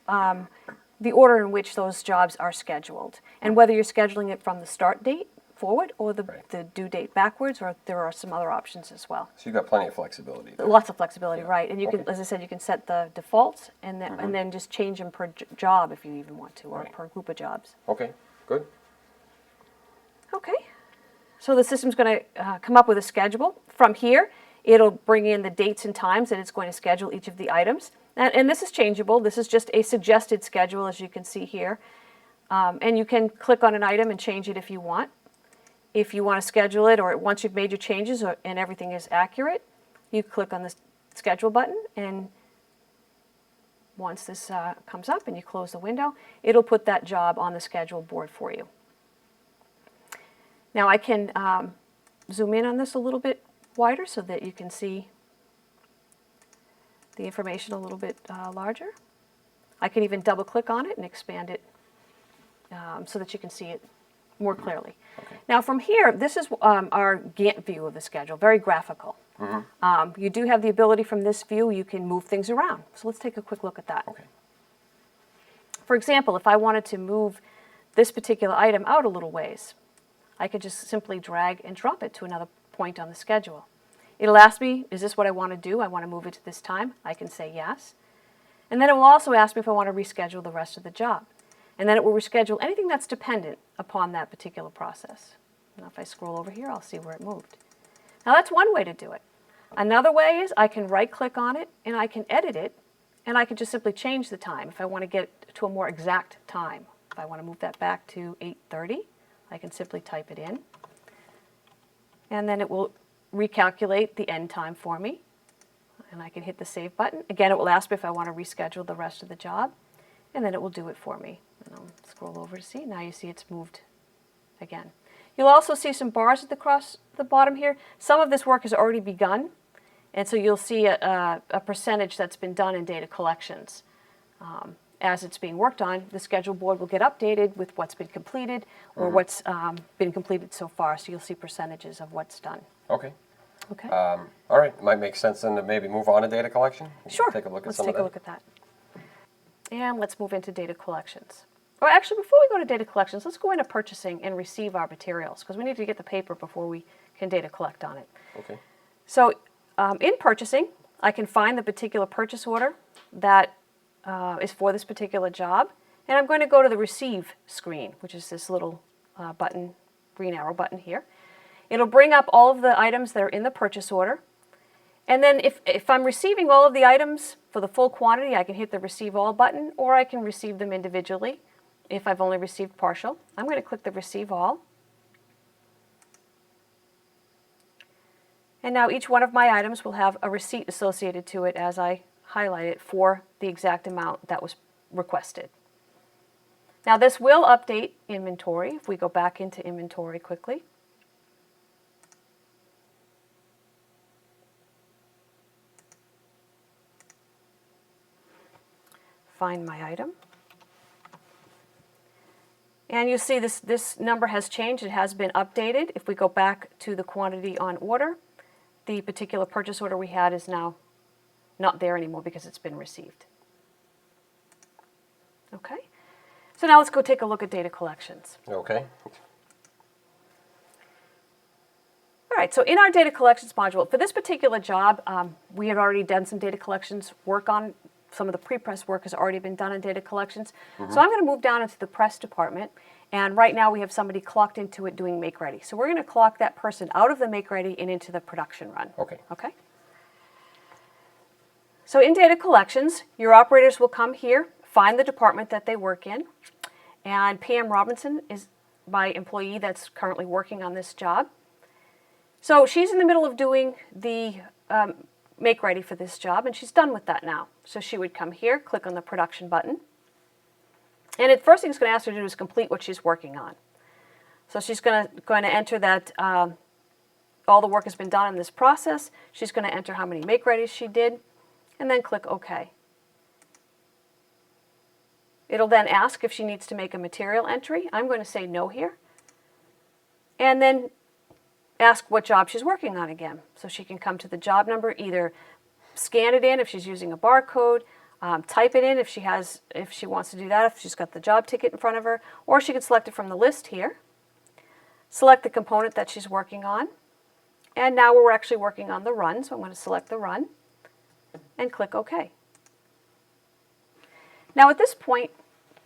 the order in which those jobs are scheduled. And whether you're scheduling it from the start date forward or the due date backwards, or there are some other options as well. So you've got plenty of flexibility there. Lots of flexibility, right. And you can, as I said, you can set the defaults and then just change them per job if you even want to, or per group of jobs. Okay, good. Okay. So the system's going to come up with a schedule. From here, it'll bring in the dates and times that it's going to schedule each of the items. And this is changeable. This is just a suggested schedule, as you can see here. And you can click on an item and change it if you want. If you want to schedule it, or once you've made your changes and everything is accurate, you click on the schedule button. And once this comes up and you close the window, it'll put that job on the schedule board for you. Now I can zoom in on this a little bit wider so that you can see the information a little bit larger. I can even double click on it and expand it so that you can see it more clearly. Okay. Now from here, this is our Gantt view of the schedule, very graphical. You do have the ability from this view, you can move things around. So let's take a quick look at that. Okay. For example, if I wanted to move this particular item out a little ways, I could just simply drag and drop it to another point on the schedule. It'll ask me, is this what I want to do? I want to move it to this time. I can say yes. And then it will also ask me if I want to reschedule the rest of the job. And then it will reschedule anything that's dependent upon that particular process. Now if I scroll over here, I'll see where it moved. Now that's one way to do it. Another way is I can right-click on it and I can edit it, and I can just simply change the time if I want to get to a more exact time. If I want to move that back to 8:30, I can simply type it in, and then it will recalculate the end time for me, and I can hit the save button. Again, it will ask me if I want to reschedule the rest of the job, and then it will do it for me. And I'll scroll over to see. Now you see it's moved again. You'll also see some bars across the bottom here. Some of this work has already begun, and so you'll see a percentage that's been done in data collections. As it's being worked on, the schedule board will get updated with what's been completed or what's been completed so far. So you'll see percentages of what's done. Okay. Okay. All right. It might make sense then to maybe move on to data collection. Sure. Take a look at let's some take of a look at that. And let's move into data collections. Well, actually, before we go to data collections, let's go into purchasing and receive our materials, because we need to get the paper before we can data collect on it. Okay. So in purchasing, I can find the particular purchase order that is for this particular job, and I'm going to go to the receive screen, which is this little button green arrow button here. It'll bring up all of the items that are in the purchase order. And then if I'm receiving all of the items for the full quantity, I can hit the Receive All button, or I can receive them individually if I've only received partial. I'm going to click the Receive All. And now each one of my items will have a receipt associated to it as I highlight it for the exact amount that was requested. Now this will update inventory if we go back into inventory quickly. Find my item. And you see this number has changed. It has been updated. If we go back to the quantity on order, the particular purchase order we had is now not there anymore because it's been received. Okay, so now let's go take a look at data collections. Okay. All right, so in our data collections module, for this particular job, we had already done some data collections work on. Some of the pre-press work has already been done in data collections. So I'm going to move down into the press department, and right now we have somebody clocked into it doing make ready. So we're going to clock that person out of the make ready and into the production run. Okay. Okay. So in data collections, your operators will come here, find the department that they work in, and PM Robinson is my employee that's currently working on this job. So she's in the middle of doing the make ready for this job, and she's done with that now. So she would come here, click on the production button, and the first thing it's going to ask her to do is complete what she's working on. So she's going to enter that all the work has been done in this process. She's going to enter how many make readies she did, and then click OK. It'll then ask if she needs to make a material entry. I'm going to say no here, and then ask what job she's working on again. So she can come to the job number, either scan it in if she's using a barcode, type it in if she wants to do that, if she's got the job ticket in front of her, or she can select it from the list here, select the component that she's working on, and now we're actually working on the run, so I'm going to select the run and click OK. Now at this point,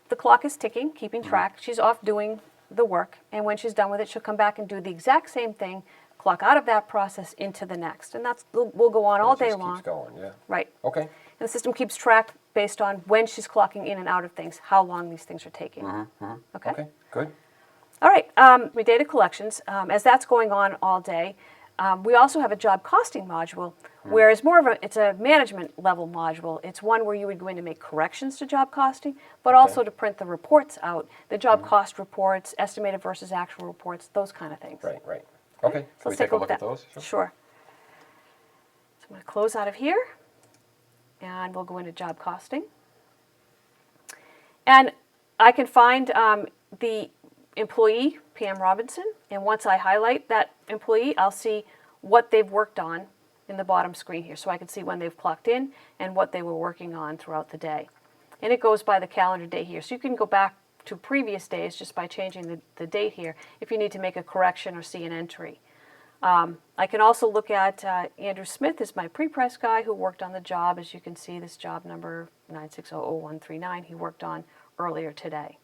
the clock is ticking, keeping track. She's off doing the work, and when she's done with it, she'll come back and do the exact same thing, clock out of that process into the next, and will go on all day long. Keeps going, yeah. Right. Okay. And the system keeps track based on when she's clocking in and out of things, how long these things are taking. Okay. Okay, good. All right. With data collections, as that's going on all day, we also have a job costing module, where it's a management level module. It's one where you would go in to make corrections to job costing, but also to print the reports out, the job cost reports, estimated versus actual reports, those kind of things. Right, right. Okay, So can we let's take a look at those? Sure. So I'm going to close out of here, and we'll go into job costing. And I can find the employee, PM Robinson, and once I highlight that employee, I'll see what they've worked on in the bottom screen here. So I can see when they've clocked in and what they were working on throughout the day. And it goes by the calendar day here. So you can go back to previous days just by changing the date here if you need to make a correction or see an entry. I can also look at Andrew Smith is my pre-press guy who worked on the job. As you can see, this job number 9600139 he worked on earlier today.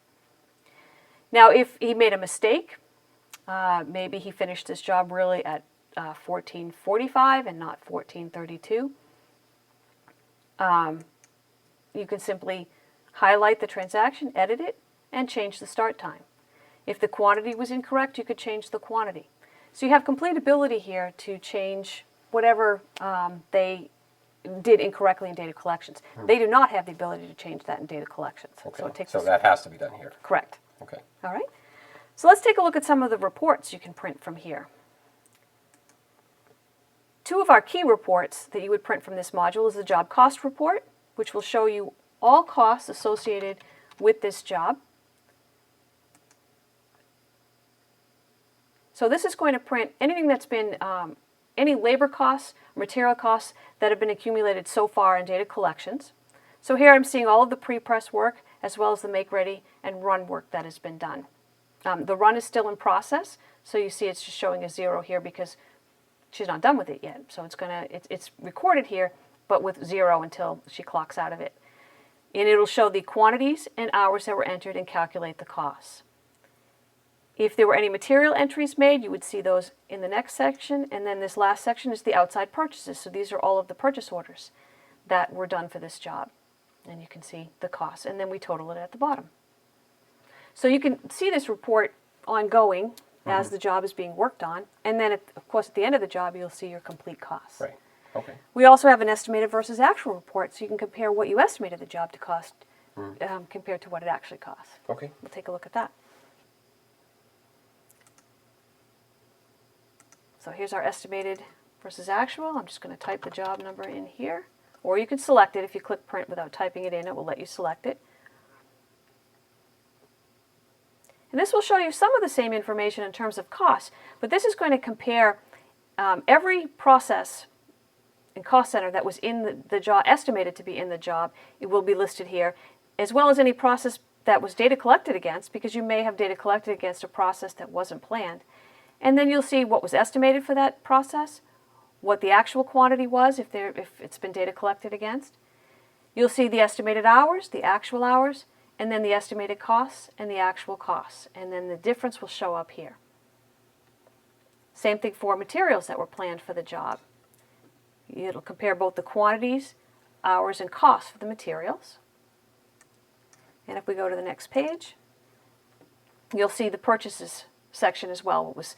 Now, if he made a mistake, maybe he finished this job really at 14:45 and not 14:32, you can simply highlight the transaction, edit it, and change the start time. If the quantity was incorrect, you could change the quantity. So you have complete ability here to change whatever they did incorrectly in data collections. They do not have the ability to change that in data collections. Okay. So that has to be done here. Correct. Okay. All right. So let's take a look at some of the reports you can print from here. Two of our key reports that you would print from this module is the job cost report, which will show you all costs associated with this job. So this is going to print anything that's been, any labor costs, material costs that have been accumulated so far in data collections. So here I'm seeing all of the pre-press work as well as the make ready and run work that has been done. The run is still in process, so you see it's just showing a 0 here because she's not done with it yet. So it's recorded here, but with 0 until she clocks out of it. And it'll show the quantities and hours that were entered and calculate the costs. If there were any material entries made, you would see those in the next section. And then this last section is the outside purchases. So these are all of the purchase orders that were done for this job. And you can see the cost. And then we total it at the bottom. So you can see this report ongoing as the job is being worked on. And then, of course, at the end of the job, you'll see your complete costs. Right. Okay. We also have an estimated versus actual report, so you can compare what you estimated the job to cost compared to what it actually costs. Okay. We'll take a look at that. So here's our estimated versus actual. I'm just going to type the job number in here. Or you can select it. If you click print without typing it in, it will let you select it. And this will show you some of the same information in terms of cost, but this is going to compare every process and cost center that was in the job, estimated to be in the job. It will be listed here, as well as any process that was data collected against, because you may have data collected against a process that wasn't planned. And then you'll see what was estimated for that process, what the actual quantity was if it's been data collected against. You'll see the estimated hours, the actual hours, and then the estimated costs and the actual costs. And then the difference will show up here. Same thing for materials that were planned for the job. It'll compare both the quantities, hours, and costs for the materials. And if we go to the next page, you'll see the purchases section as well. What was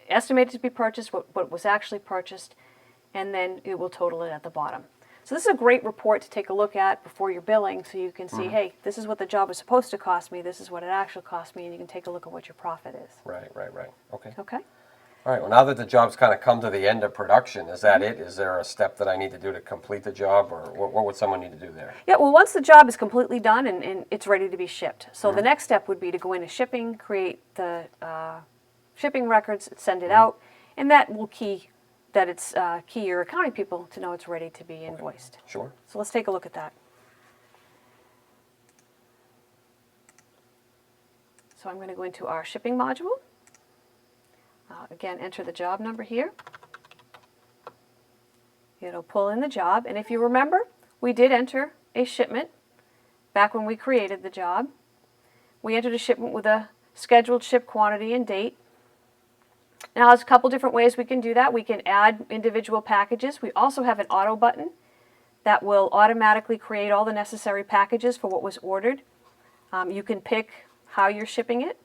estimated to be purchased, what was actually purchased, and then it will total it at the bottom. So this is a great report to take a look at before you're billing, so you can see, hey, this is what the job was supposed to cost me, this is what it actually cost me, and you can take a look at what your profit is. Right. Okay. Okay? All right, well, now that the job's kind of come to the end of production, is that it? Is there a step that I need to do to complete the job, or what would someone need to do there? Yeah, well, once the job is completely done and it's ready to be shipped. So the next step would be to go into shipping, create the shipping records, send it out, and that will key your accounting people to know it's ready to be invoiced. Okay. Sure. So let's take a look at that. So I'm going to go into our shipping module. Again, enter the job number here. It'll pull in the job, and if you remember, we did enter a shipment back when we created the job. We entered a shipment with a scheduled ship quantity and date. Now, there's a couple different ways we can do that. We can add individual packages. We also have an auto button that will automatically create all the necessary packages for what was ordered. You can pick how you're shipping it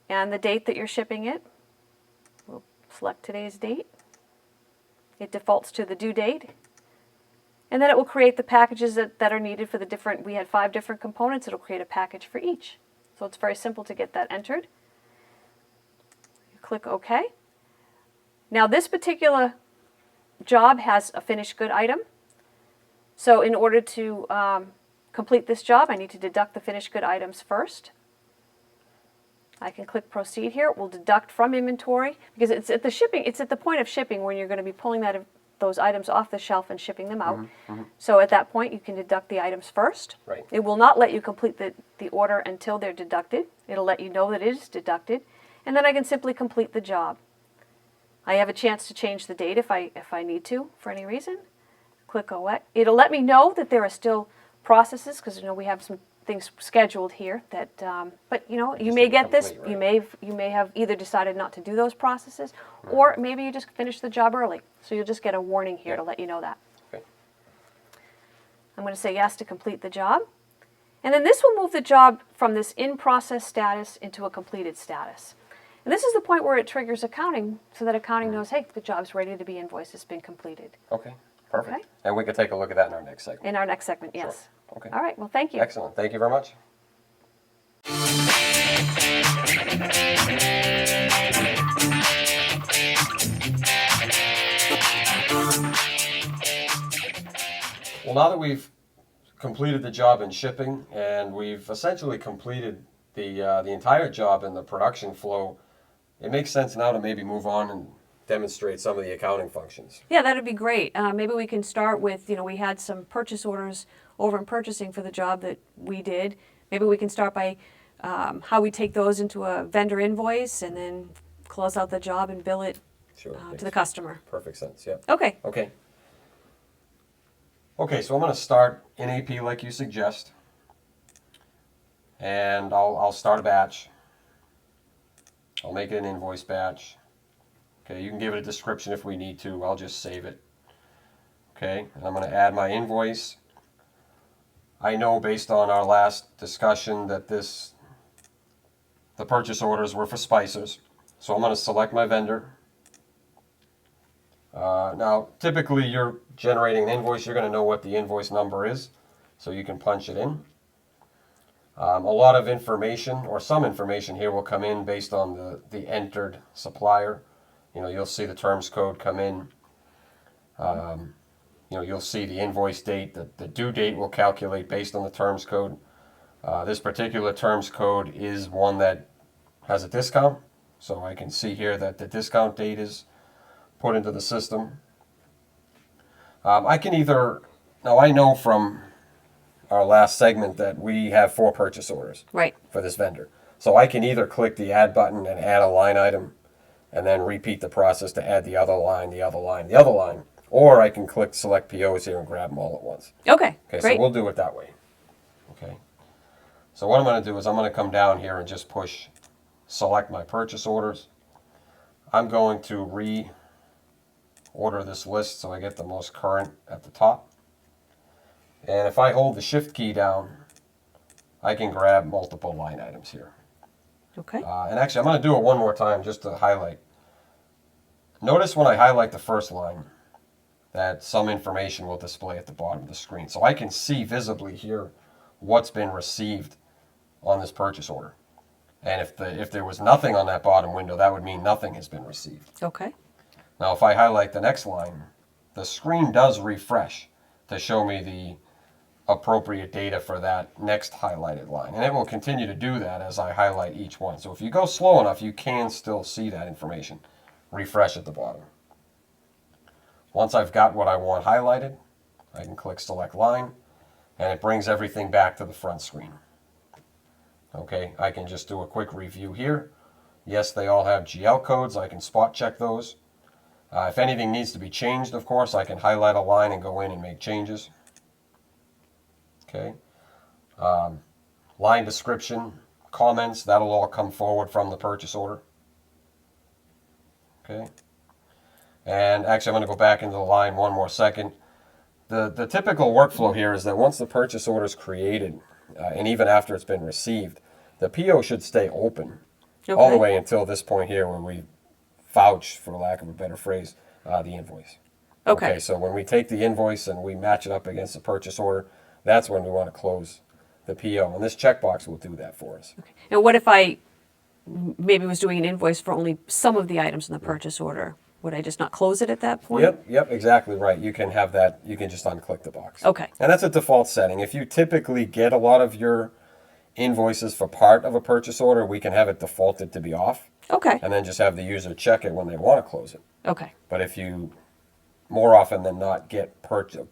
and the date that you're shipping it. We'll select today's date. It defaults to the due date. And then it will create the packages that are needed for the different, we had 5 different components. It'll create a package for each. So it's very simple to get that entered. Click OK. Now this particular job has a finished good item. So in order to complete this job, I need to deduct the finished good items first. I can click proceed here. It will deduct from inventory because it's at the point of shipping when you're going to be pulling those items off the shelf and shipping them out. So at that point you can deduct the items first. Right. It will not let you complete the order until they're deducted. It'll let you know that it is deducted. And then I can simply complete the job. I have a chance to change the date if I need to for any reason. Click OK. It'll let me know that there are still processes because we have some things scheduled here that but you may get this, right? you may have either decided not to do those processes or maybe you just finished the job early. So you'll just get a warning here to let you know that. Okay. I'm going to say yes to complete the job. And then this will move the job from this in process status into a completed status. And this is the point where it triggers accounting so that accounting knows, hey, the job's ready to be invoiced, it's been completed. Okay, perfect. Okay. And we can take a look at that in our next segment. In our next segment, yes. Sure. Okay. All right, well, thank you. Excellent. Thank you very much. Well, now that we've completed the job in shipping and we've essentially completed the entire job in the production flow, it makes sense now to maybe move on and demonstrate some of the accounting functions. Yeah, that'd be great. Maybe we can start with, we had some purchase orders over in purchasing for the job that we did. Maybe we can start by how we take those into a vendor invoice and then close out the job and bill it to the customer. Perfect sense, yeah. Okay. Okay. Okay, so I'm going to start in AP like you suggest. And I'll start a batch. I'll make it an invoice batch. Okay, you can give it a description if we need to. I'll just save it. Okay, and I'm going to add my invoice. I know based on our last discussion that the purchase orders were for spicers. So I'm going to select my vendor. Now, typically you're generating an invoice, you're going to know what the invoice number is, so you can punch it in. A lot of information, or some information here, will come in based on the entered supplier. You know, you'll see the terms code come in. You know, you'll see the invoice date. The due date will calculate based on the terms code. This particular terms code is one that has a discount. So I can see here that the discount date is put into the system. I can either, now I know from our last segment that we have 4 purchase orders Right. for this vendor. So I can either click the add button and add a line item and then repeat the process to add the other line, the other line, the other line. Or I can click select POs here and grab them all at once. Okay, Okay, great. so we'll do it that way. Okay. So what I'm going to do is I'm going to come down here and just push select my purchase orders. I'm going to reorder this list so I get the most current at the top. And if I hold the shift key down, I can grab multiple line items here. Okay. And actually, I'm going to do it one more time just to highlight. Notice when I highlight the first line that some information will display at the bottom of the screen. So I can see visibly here what's been received on this purchase order. And if there was nothing on that bottom window, that would mean nothing has been received. Okay. Now, if I highlight the next line, the screen does refresh to show me the appropriate data for that next highlighted line. And it will continue to do that as I highlight each one. So if you go slow enough, you can still see that information. Refresh at the bottom. Once I've got what I want highlighted, I can click select line, and it brings everything back to the front screen. Okay, I can just do a quick review here. Yes, they all have GL codes. I can spot check those. If anything needs to be changed, of course, I can highlight a line and go in and make changes. Okay. Line description, comments, that'll all come forward from the purchase order. Okay. And actually, I'm going to go back into the line one more second. The typical workflow here is that once the purchase order is created, and even after it's been received, the PO should stay open all the way until this point here where we vouch, for lack of a better phrase, the invoice. Okay. So when we take the invoice and we match it up against the purchase order, that's when we want to close the PO. And this checkbox will do that for us. Okay. And what if I maybe was doing an invoice for only some of the items in the purchase order? Would I just not close it at that point? Yep, exactly right. You can have that, you can just unclick the box. Okay. And that's a default setting. If you typically get a lot of your invoices for part of a purchase order, we can have it defaulted to be off. Okay. And then just have the user check it when they want to close it. Okay. But if you more often than not get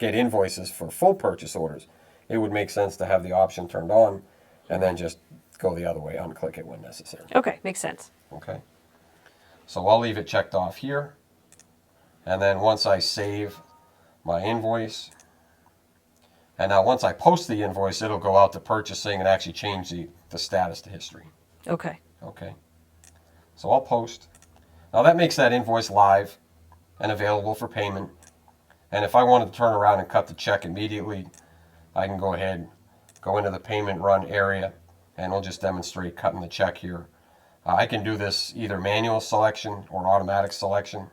invoices for full purchase orders, it would make sense to have the option turned on and then just go the other way, unclick it when necessary. Okay, makes sense. Okay. So I'll leave it checked off here. And then once I save my invoice, and now once I post the invoice, it'll go out to purchasing and actually change the status to history. Okay. Okay. So I'll post. Now that makes that invoice live and available for payment. And if I wanted to turn around and cut the check immediately, I can go ahead, go into the payment run area, and we'll just demonstrate cutting the check here. I can do this either manual selection or automatic selection.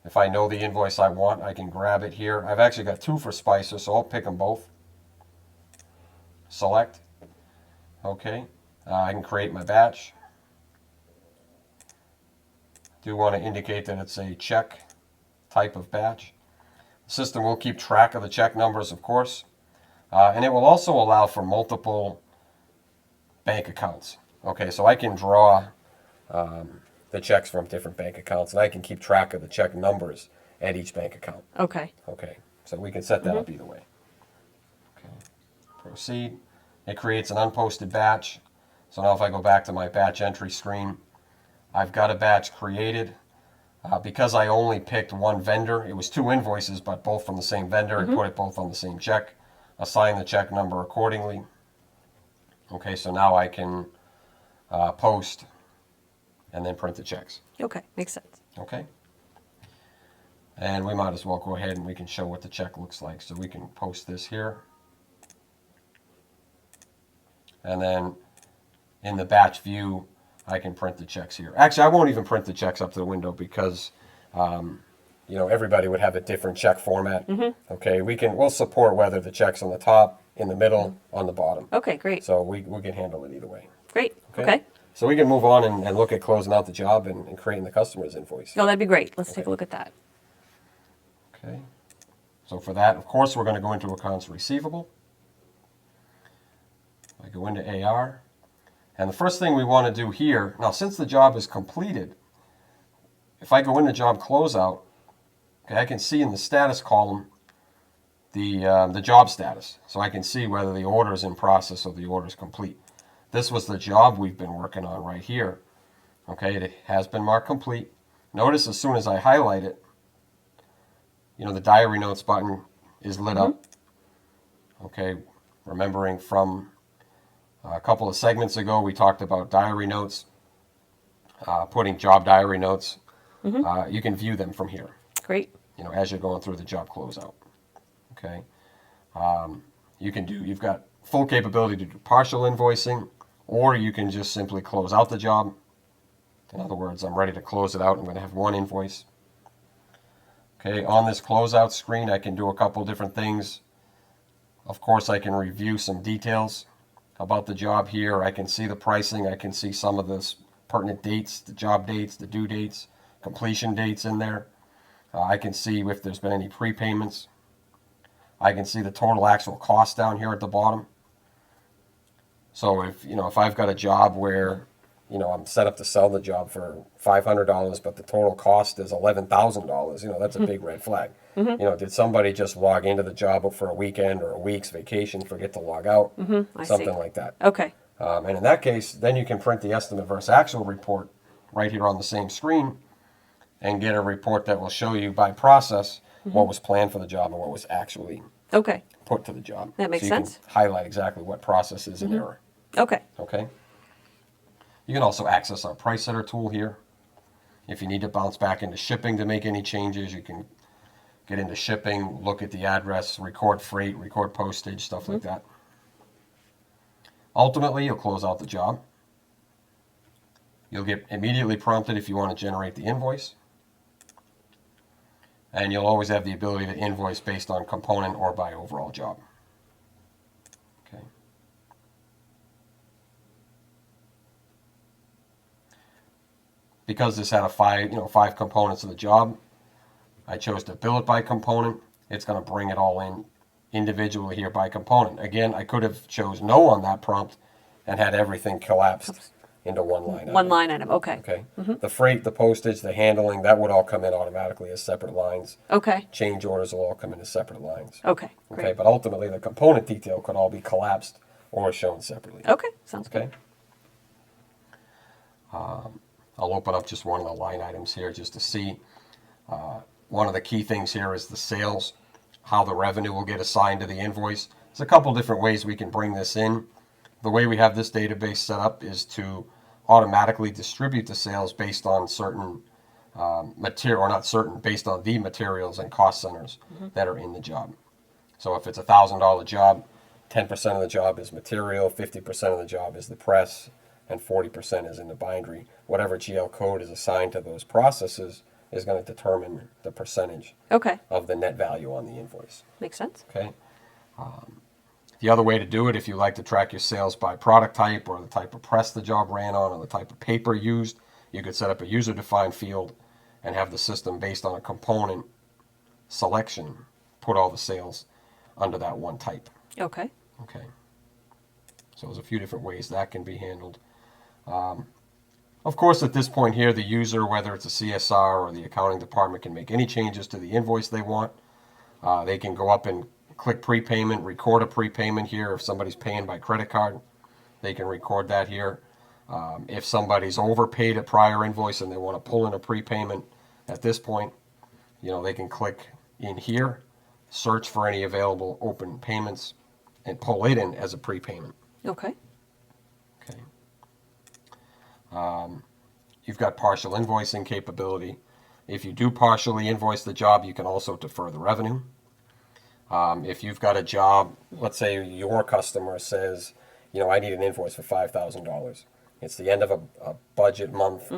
If I know the invoice I want, I can grab it here. I've actually got 2 for Spicer, so I'll pick them both. Select. Okay. I can create my batch. Do want to indicate that it's a check type of batch. The system will keep track of the check numbers, of course. And it will also allow for multiple bank accounts. Okay, so I can draw the checks from different bank accounts, and I can keep track of the check numbers at each bank account. Okay. Okay, so we can set that up either way. Okay, proceed. It creates an unposted batch. So now if I go back to my batch entry screen, I've got a batch created. Because I only picked one vendor, it was 2 invoices, but both from the same vendor, and put it both on the same check. Assign the check number accordingly. Okay, so now I can post and then print the checks. Okay, makes sense. Okay? And we might as well go ahead and we can show what the check looks like. So we can post this here. And then in the batch view, I can print the checks here. Actually, I won't even print the checks up to the window because, you know, everybody would have a different check format. Mm-hmm. Okay, we'll support whether the check's on the top, in the middle, on the bottom. Okay, great. So we can handle it either way. Great. Okay. So we can move on and look at closing out the job and creating the customer's invoice. Oh, that'd be great. Let's take a look at that. Okay. So for that, of course, we're going to go into accounts receivable. I go into AR. And the first thing we want to do here, now since the job is completed, if I go into job closeout, okay, I can see in the status column the job status. So I can see whether the order is in process or the order is complete. This was the job we've been working on right here. Okay, it has been marked complete. Notice as soon as I highlight it, you know, the diary notes button is lit up. Okay, remembering from a couple of segments ago, we talked about diary notes, putting job diary notes. You can view them from here. Great. You know, as you're going through the job closeout. Okay, you've got full capability to do partial invoicing, or you can just simply close out the job. In other words, I'm ready to close it out. I'm going to have one invoice. Okay, on this closeout screen, I can do a couple different things. Of course, I can review some details about the job here. I can see the pricing. I can see some of the pertinent dates, the job dates, the due dates, completion dates in there. I can see if there's been any prepayments. I can see the total actual cost down here at the bottom. So if I've got a job where, you know, I'm set up to sell the job for $500, but the total cost is $11,000, you know, that's a big red flag. You know, did somebody just log into the job for a weekend or a week's vacation, forget to log out? Something like that. Okay. And in that case, then you can print the estimate versus actual report right here on the same screen and get a report that will show you by process what was planned for the job and what was actually put to the job. That makes so you sense. Can highlight exactly what process is in error. Okay. Okay. You can also access our price setter tool here. If you need to bounce back into shipping to make any changes, you can get into shipping, look at the address, record freight, record postage, stuff like that. Ultimately, you'll close out the job. You'll get immediately prompted if you want to generate the invoice. And you'll always have the ability to invoice based on component or by overall job. Okay. Because this had five components of the job, I chose to bill it by component. It's going to bring it all in individually here by component. Again, I could have chose no on that prompt and had everything collapsed into one line item. One line item. Okay. Okay. The freight, the postage, the handling, that would all come in automatically as separate lines. Okay. Change orders will all come in as separate lines. Okay. Okay. Great. But ultimately, the component detail could all be collapsed or shown separately. Okay. Sounds Okay. good. I'll open up just one of the line items here just to see. One of the key things here is the sales, how the revenue will get assigned to the invoice. There's a couple different ways we can bring this in. The way we have this database set up is to automatically distribute the sales based on certain material, or not certain, based on the materials and cost centers that are in the job. So if it's a $1,000 job, 10% of the job is material, 50% of the job is the press, and 40% is in the bindery. Whatever GL code is assigned to those processes is going to determine the percentage of the net value on the invoice. Makes sense. Okay. The other way to do it, if you like to track your sales by product type or the type of press the job ran on or the type of paper used, you could set up a user-defined field and have the system based on a component selection put all the sales under that one type. Okay. Okay. So there's a few different ways that can be handled. Of course, at this point here, the user, whether it's a CSR or the accounting department, can make any changes to the invoice they want. They can go up and click prepayment, record a prepayment here. If somebody's paying by credit card, they can record that here. If somebody's overpaid a prior invoice and they want to pull in a prepayment at this point, they can click in here, search for any available open payments, and pull it in as a prepayment. Okay. Okay. You've got partial invoicing capability. If you do partially invoice the job, you can also defer the revenue. If you've got a job, let's say your customer says, I need an invoice for $5,000. It's the end of a budget month.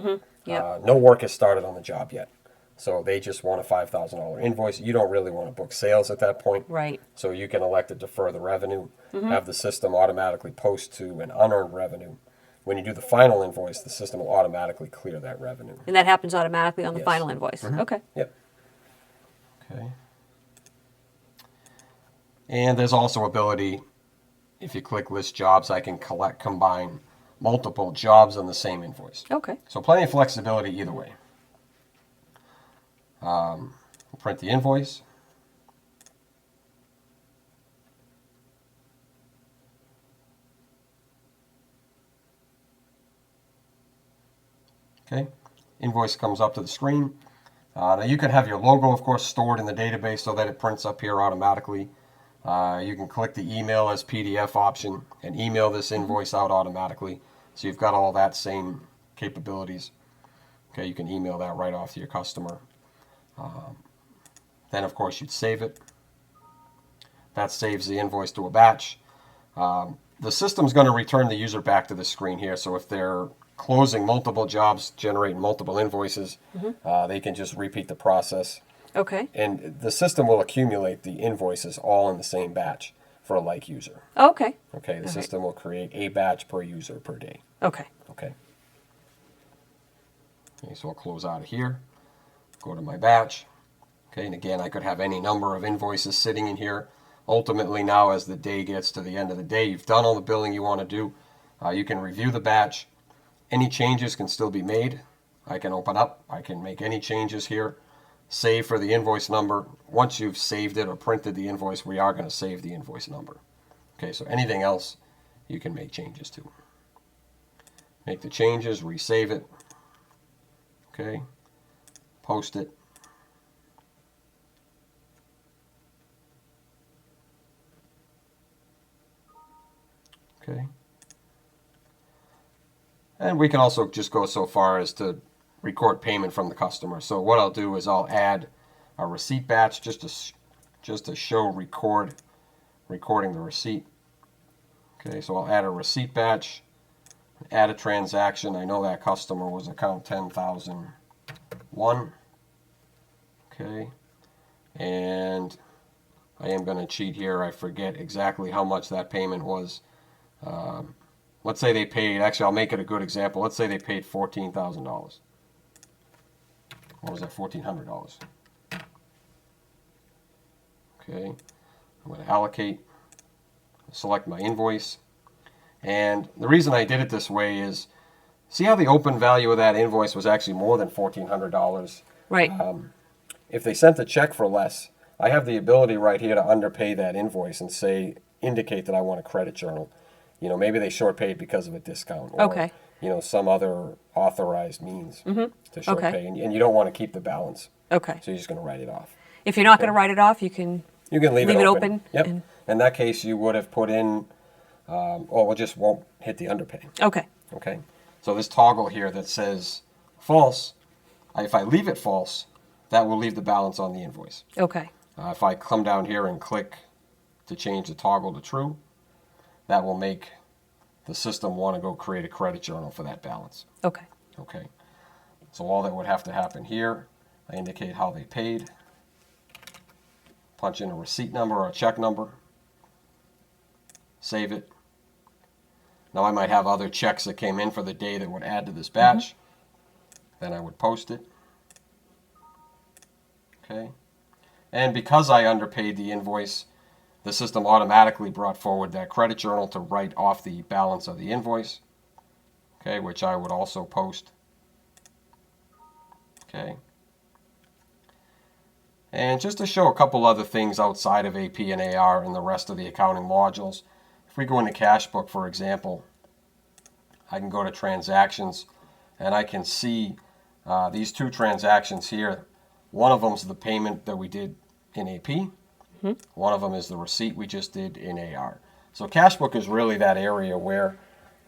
Yep. No work has started on the job yet. So they just want a $5,000 invoice. You don't really want to book sales at that point. Right. So you can elect to defer the revenue, have the system automatically post to an unearned revenue. When you do the final invoice, the system will automatically clear that revenue. And that happens automatically on the Yes. final invoice. Okay. Yep. Okay. And there's also ability, if you click list jobs, I can combine multiple jobs on the same invoice. Okay. So plenty of flexibility either way. Print the invoice. Okay, invoice comes up to the screen. Now you can have your logo, of course, stored in the database so that it prints up here automatically. You can click the email as PDF option and email this invoice out automatically. So you've got all that same capabilities. Okay, you can email that right off to your customer. Then, of course, you'd save it. That saves the invoice to a batch. The system's going to return the user back to the screen here. So if they're closing multiple jobs, generating multiple invoices, they can just repeat the process. Okay. And the system will accumulate the invoices all in the same batch for a like user. Okay. Okay, the All system will create a batch per user per day. Okay. Okay. Okay, so I'll close out of here, go to my batch. Okay, and again, I could have any number of invoices sitting in here. Ultimately, now as the day gets to the end of the day, you've done all the billing you want to do. You can review the batch. Any changes can still be made. I can open up. I can make any changes here. Save for the invoice number. Once you've saved it or printed the invoice, we are going to save the invoice number. Okay, so anything else you can make changes to. Make the changes, resave it. Okay, post it. Okay. And we can also just go so far as to record payment from the customer. So what I'll do is I'll add a receipt batch just to show recording the receipt. Okay, so I'll add a receipt batch, add a transaction. I know that customer was account 10,001. Okay, and I am going to cheat here. I forget exactly how much that payment was. Let's say they paid, actually I'll make it a good example. Let's say they paid $14,000. What was that, $1,400? Okay, I'm going to allocate, select my invoice. And the reason I did it this way is, see how the open value of that invoice was actually more than $1,400? Right. If they sent a check for less, I have the ability right here to underpay that invoice and say, indicate that I want a credit journal. Maybe they short paid because of a discount or, Okay. Some other authorized means to short pay. And you don't want to keep the balance. Okay. So you're just going to write it off. If you're not going to write it off, you can leave it open. Yep. and- In that case, you would have put in, it just won't hit the underpay. Okay. Okay. So this toggle here that says false, if I leave it false, that will leave the balance on the invoice. Okay. If I come down here and click to change the toggle to true, that will make the system want to go create a credit journal for that balance. Okay. Okay. So all that would have to happen here, I indicate how they paid, punch in a receipt number or a check number, save it. Now I might have other checks that came in for the day that would add to this batch. Then I would post it. Okay. And because I underpaid the invoice, the system automatically brought forward that credit journal to write off the balance of the invoice, okay, which I would also post. Okay. And just to show a couple other things outside of AP and AR and the rest of the accounting modules, if we go into Cash Book, for example, I can go to Transactions, and I can see these two transactions here. One of them is the payment that we did in AP. One of them is the receipt we just did in AR. So Cash Book is really that area where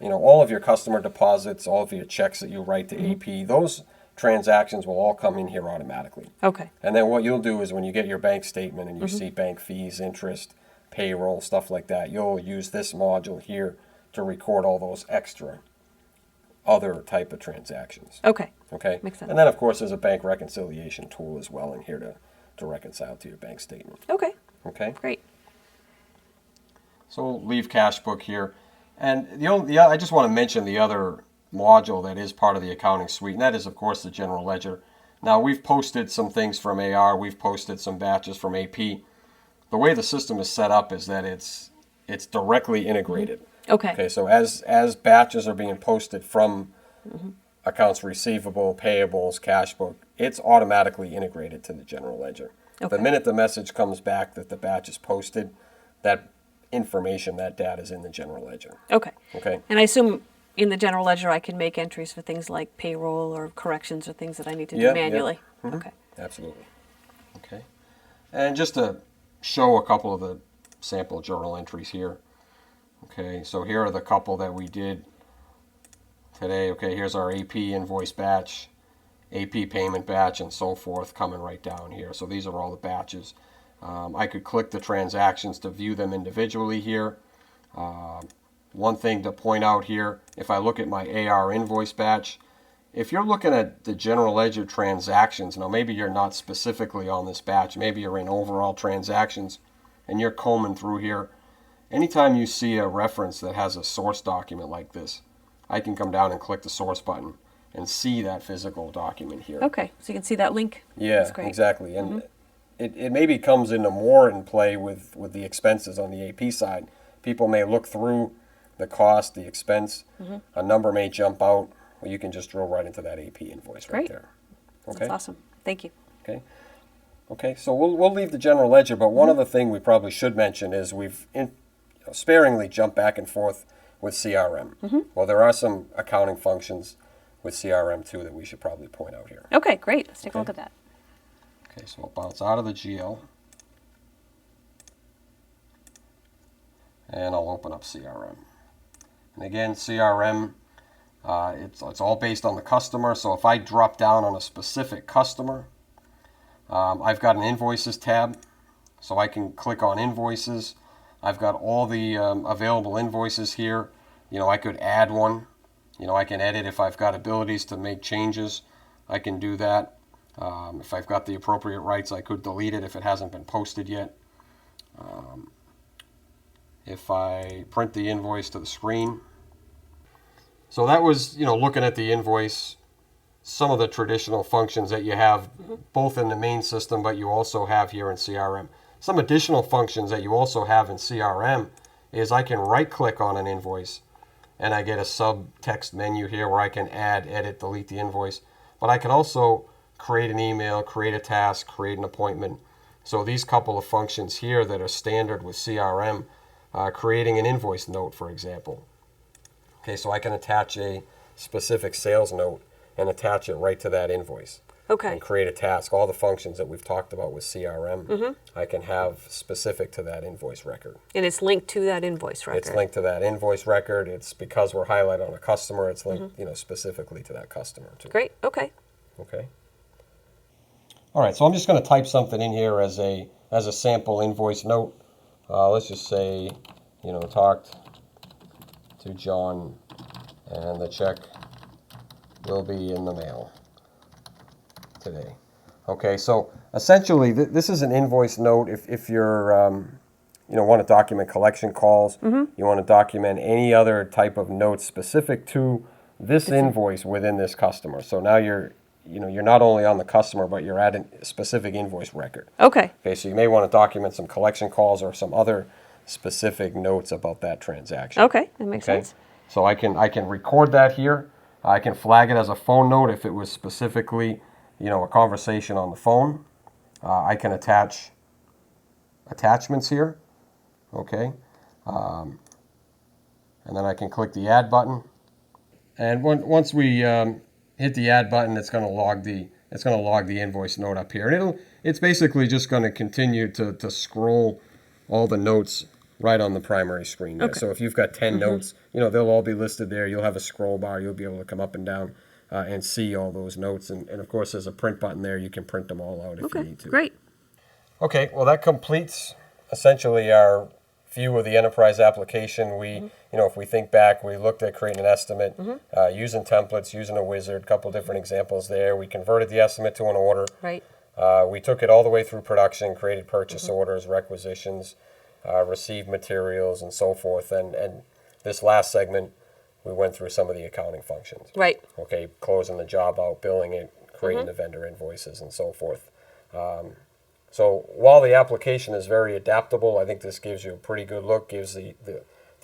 all of your customer deposits, all of your checks that you write to AP, those transactions will all come in here automatically. Okay. And then what you'll do is when you get your bank statement and you see bank fees, interest, payroll, stuff like that, you'll use this module here to record all those extra other type of transactions. Okay. Okay? Makes sense. And then, of course, there's a bank reconciliation tool as well in here to reconcile to your bank statement. Okay. Okay? Great. So we'll leave cash book here. And I just want to mention the other module that is part of the accounting suite, and that is, of course, the general ledger. Now, we've posted some things from AR. We've posted some batches from AP. The way the system is set up is that it's directly integrated. Okay. Okay, so as batches are being posted from accounts receivable, payables, cash book, it's automatically integrated to the general ledger. Okay. The minute the message comes back that the batch is posted, that information, that data is in the general ledger. Okay. Okay. And I assume in the general ledger I can make entries for things like payroll or corrections or things that I need to do manually. Okay. Absolutely. Okay. And just to show a couple of the sample journal entries here. Okay, so here are the couple that we did today. Okay, here's our AP invoice batch, AP payment batch, and so forth coming right down here. So these are all the batches. I could click the transactions to view them individually here. One thing to point out here, if I look at my AR invoice batch, if you're looking at the general ledger transactions, now maybe you're not specifically on this batch, maybe you're in overall transactions, and you're combing through here, anytime you see a reference that has a source document like this, I can come down and click the source button and see that physical document here. Okay. So you can see that link. Yeah, That's great. exactly. And it maybe comes into more in play with the expenses on the AP side. People may look through the cost, the expense, a number may jump out, well, you can just drill right into that AP invoice right there. Okay. That's awesome. Thank you. Okay. Okay, so we'll leave the general ledger, but one other thing we probably should mention is we've sparingly jumped back and forth with CRM. Well, there are some accounting functions with CRM too that we should probably point out here. Okay, great. Let's take a look at that. Okay, so I'll bounce out of the GL and I'll open up CRM. And again, CRM, it's all based on the customer. So if I drop down on a specific customer, I've got an invoices tab, so I can click on invoices. I've got all the available invoices here. I could add one. I can edit if I've got abilities to make changes. I can do that. If I've got the appropriate rights, I could delete it if it hasn't been posted yet. If I print the invoice to the screen. So that was, looking at the invoice, some of the traditional functions that you have both in the main system, but you also have here in CRM. Some additional functions that you also have in CRM is I can right-click on an invoice, and I get a subtext menu here where I can add, edit, delete the invoice. But I can also create an email, create a task, create an appointment. So these couple of functions here that are standard with CRM, creating an invoice note, for example. Okay, so I can attach a specific sales note and attach it right to that invoice. Okay. And create a task. All the functions that we've talked about with CRM, I can have specific to that invoice record. And it's linked to that invoice record. It's linked to that invoice record. It's because we're highlighted on a customer, it's linked specifically to that customer too. Great. Okay. Okay. All right, so I'm just going to type something in here as a sample invoice note. Let's just say, talked to John, and the check will be in the mail today. Okay, so essentially this is an invoice note. If you're, want to document collection calls, you want to document any other type of notes specific to this invoice within this customer. So now you're not only on the customer, but you're at a specific invoice record. Okay. Okay, so you may want to document some collection calls or some other specific notes about that transaction. Okay, that makes sense. So I can record that here. I can flag it as a phone note if it was specifically, a conversation on the phone. I can attach attachments here. Okay. And then I can click the add button. And once we hit the add button, it's going to log the invoice note up here. And it's basically just going to continue to scroll all the notes right on the primary screen there. Okay. So if you've got 10 notes, they'll all be listed there. You'll have a scroll bar. You'll be able to come up and down and see all those notes. And of course, there's a print button there. You can print them all out if you Okay, need to. great. Okay, well, that completes essentially our view of the enterprise application. We, if we think back, we looked at creating an estimate, using templates, using a wizard, a couple different examples there. We converted the estimate to an order. Right. We took it all the way through production, created purchase orders, requisitions, received materials, and so forth. And this last segment, we went through some of the accounting functions. Right. Okay, closing the job out, billing it, creating the vendor invoices, and so forth. So while the application is very adaptable, I think this gives you a pretty good look, gives the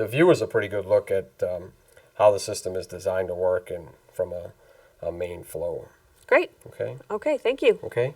viewers a pretty good look at how the system is designed to work and from a main flow. Great. Okay? Okay, thank you. Okay?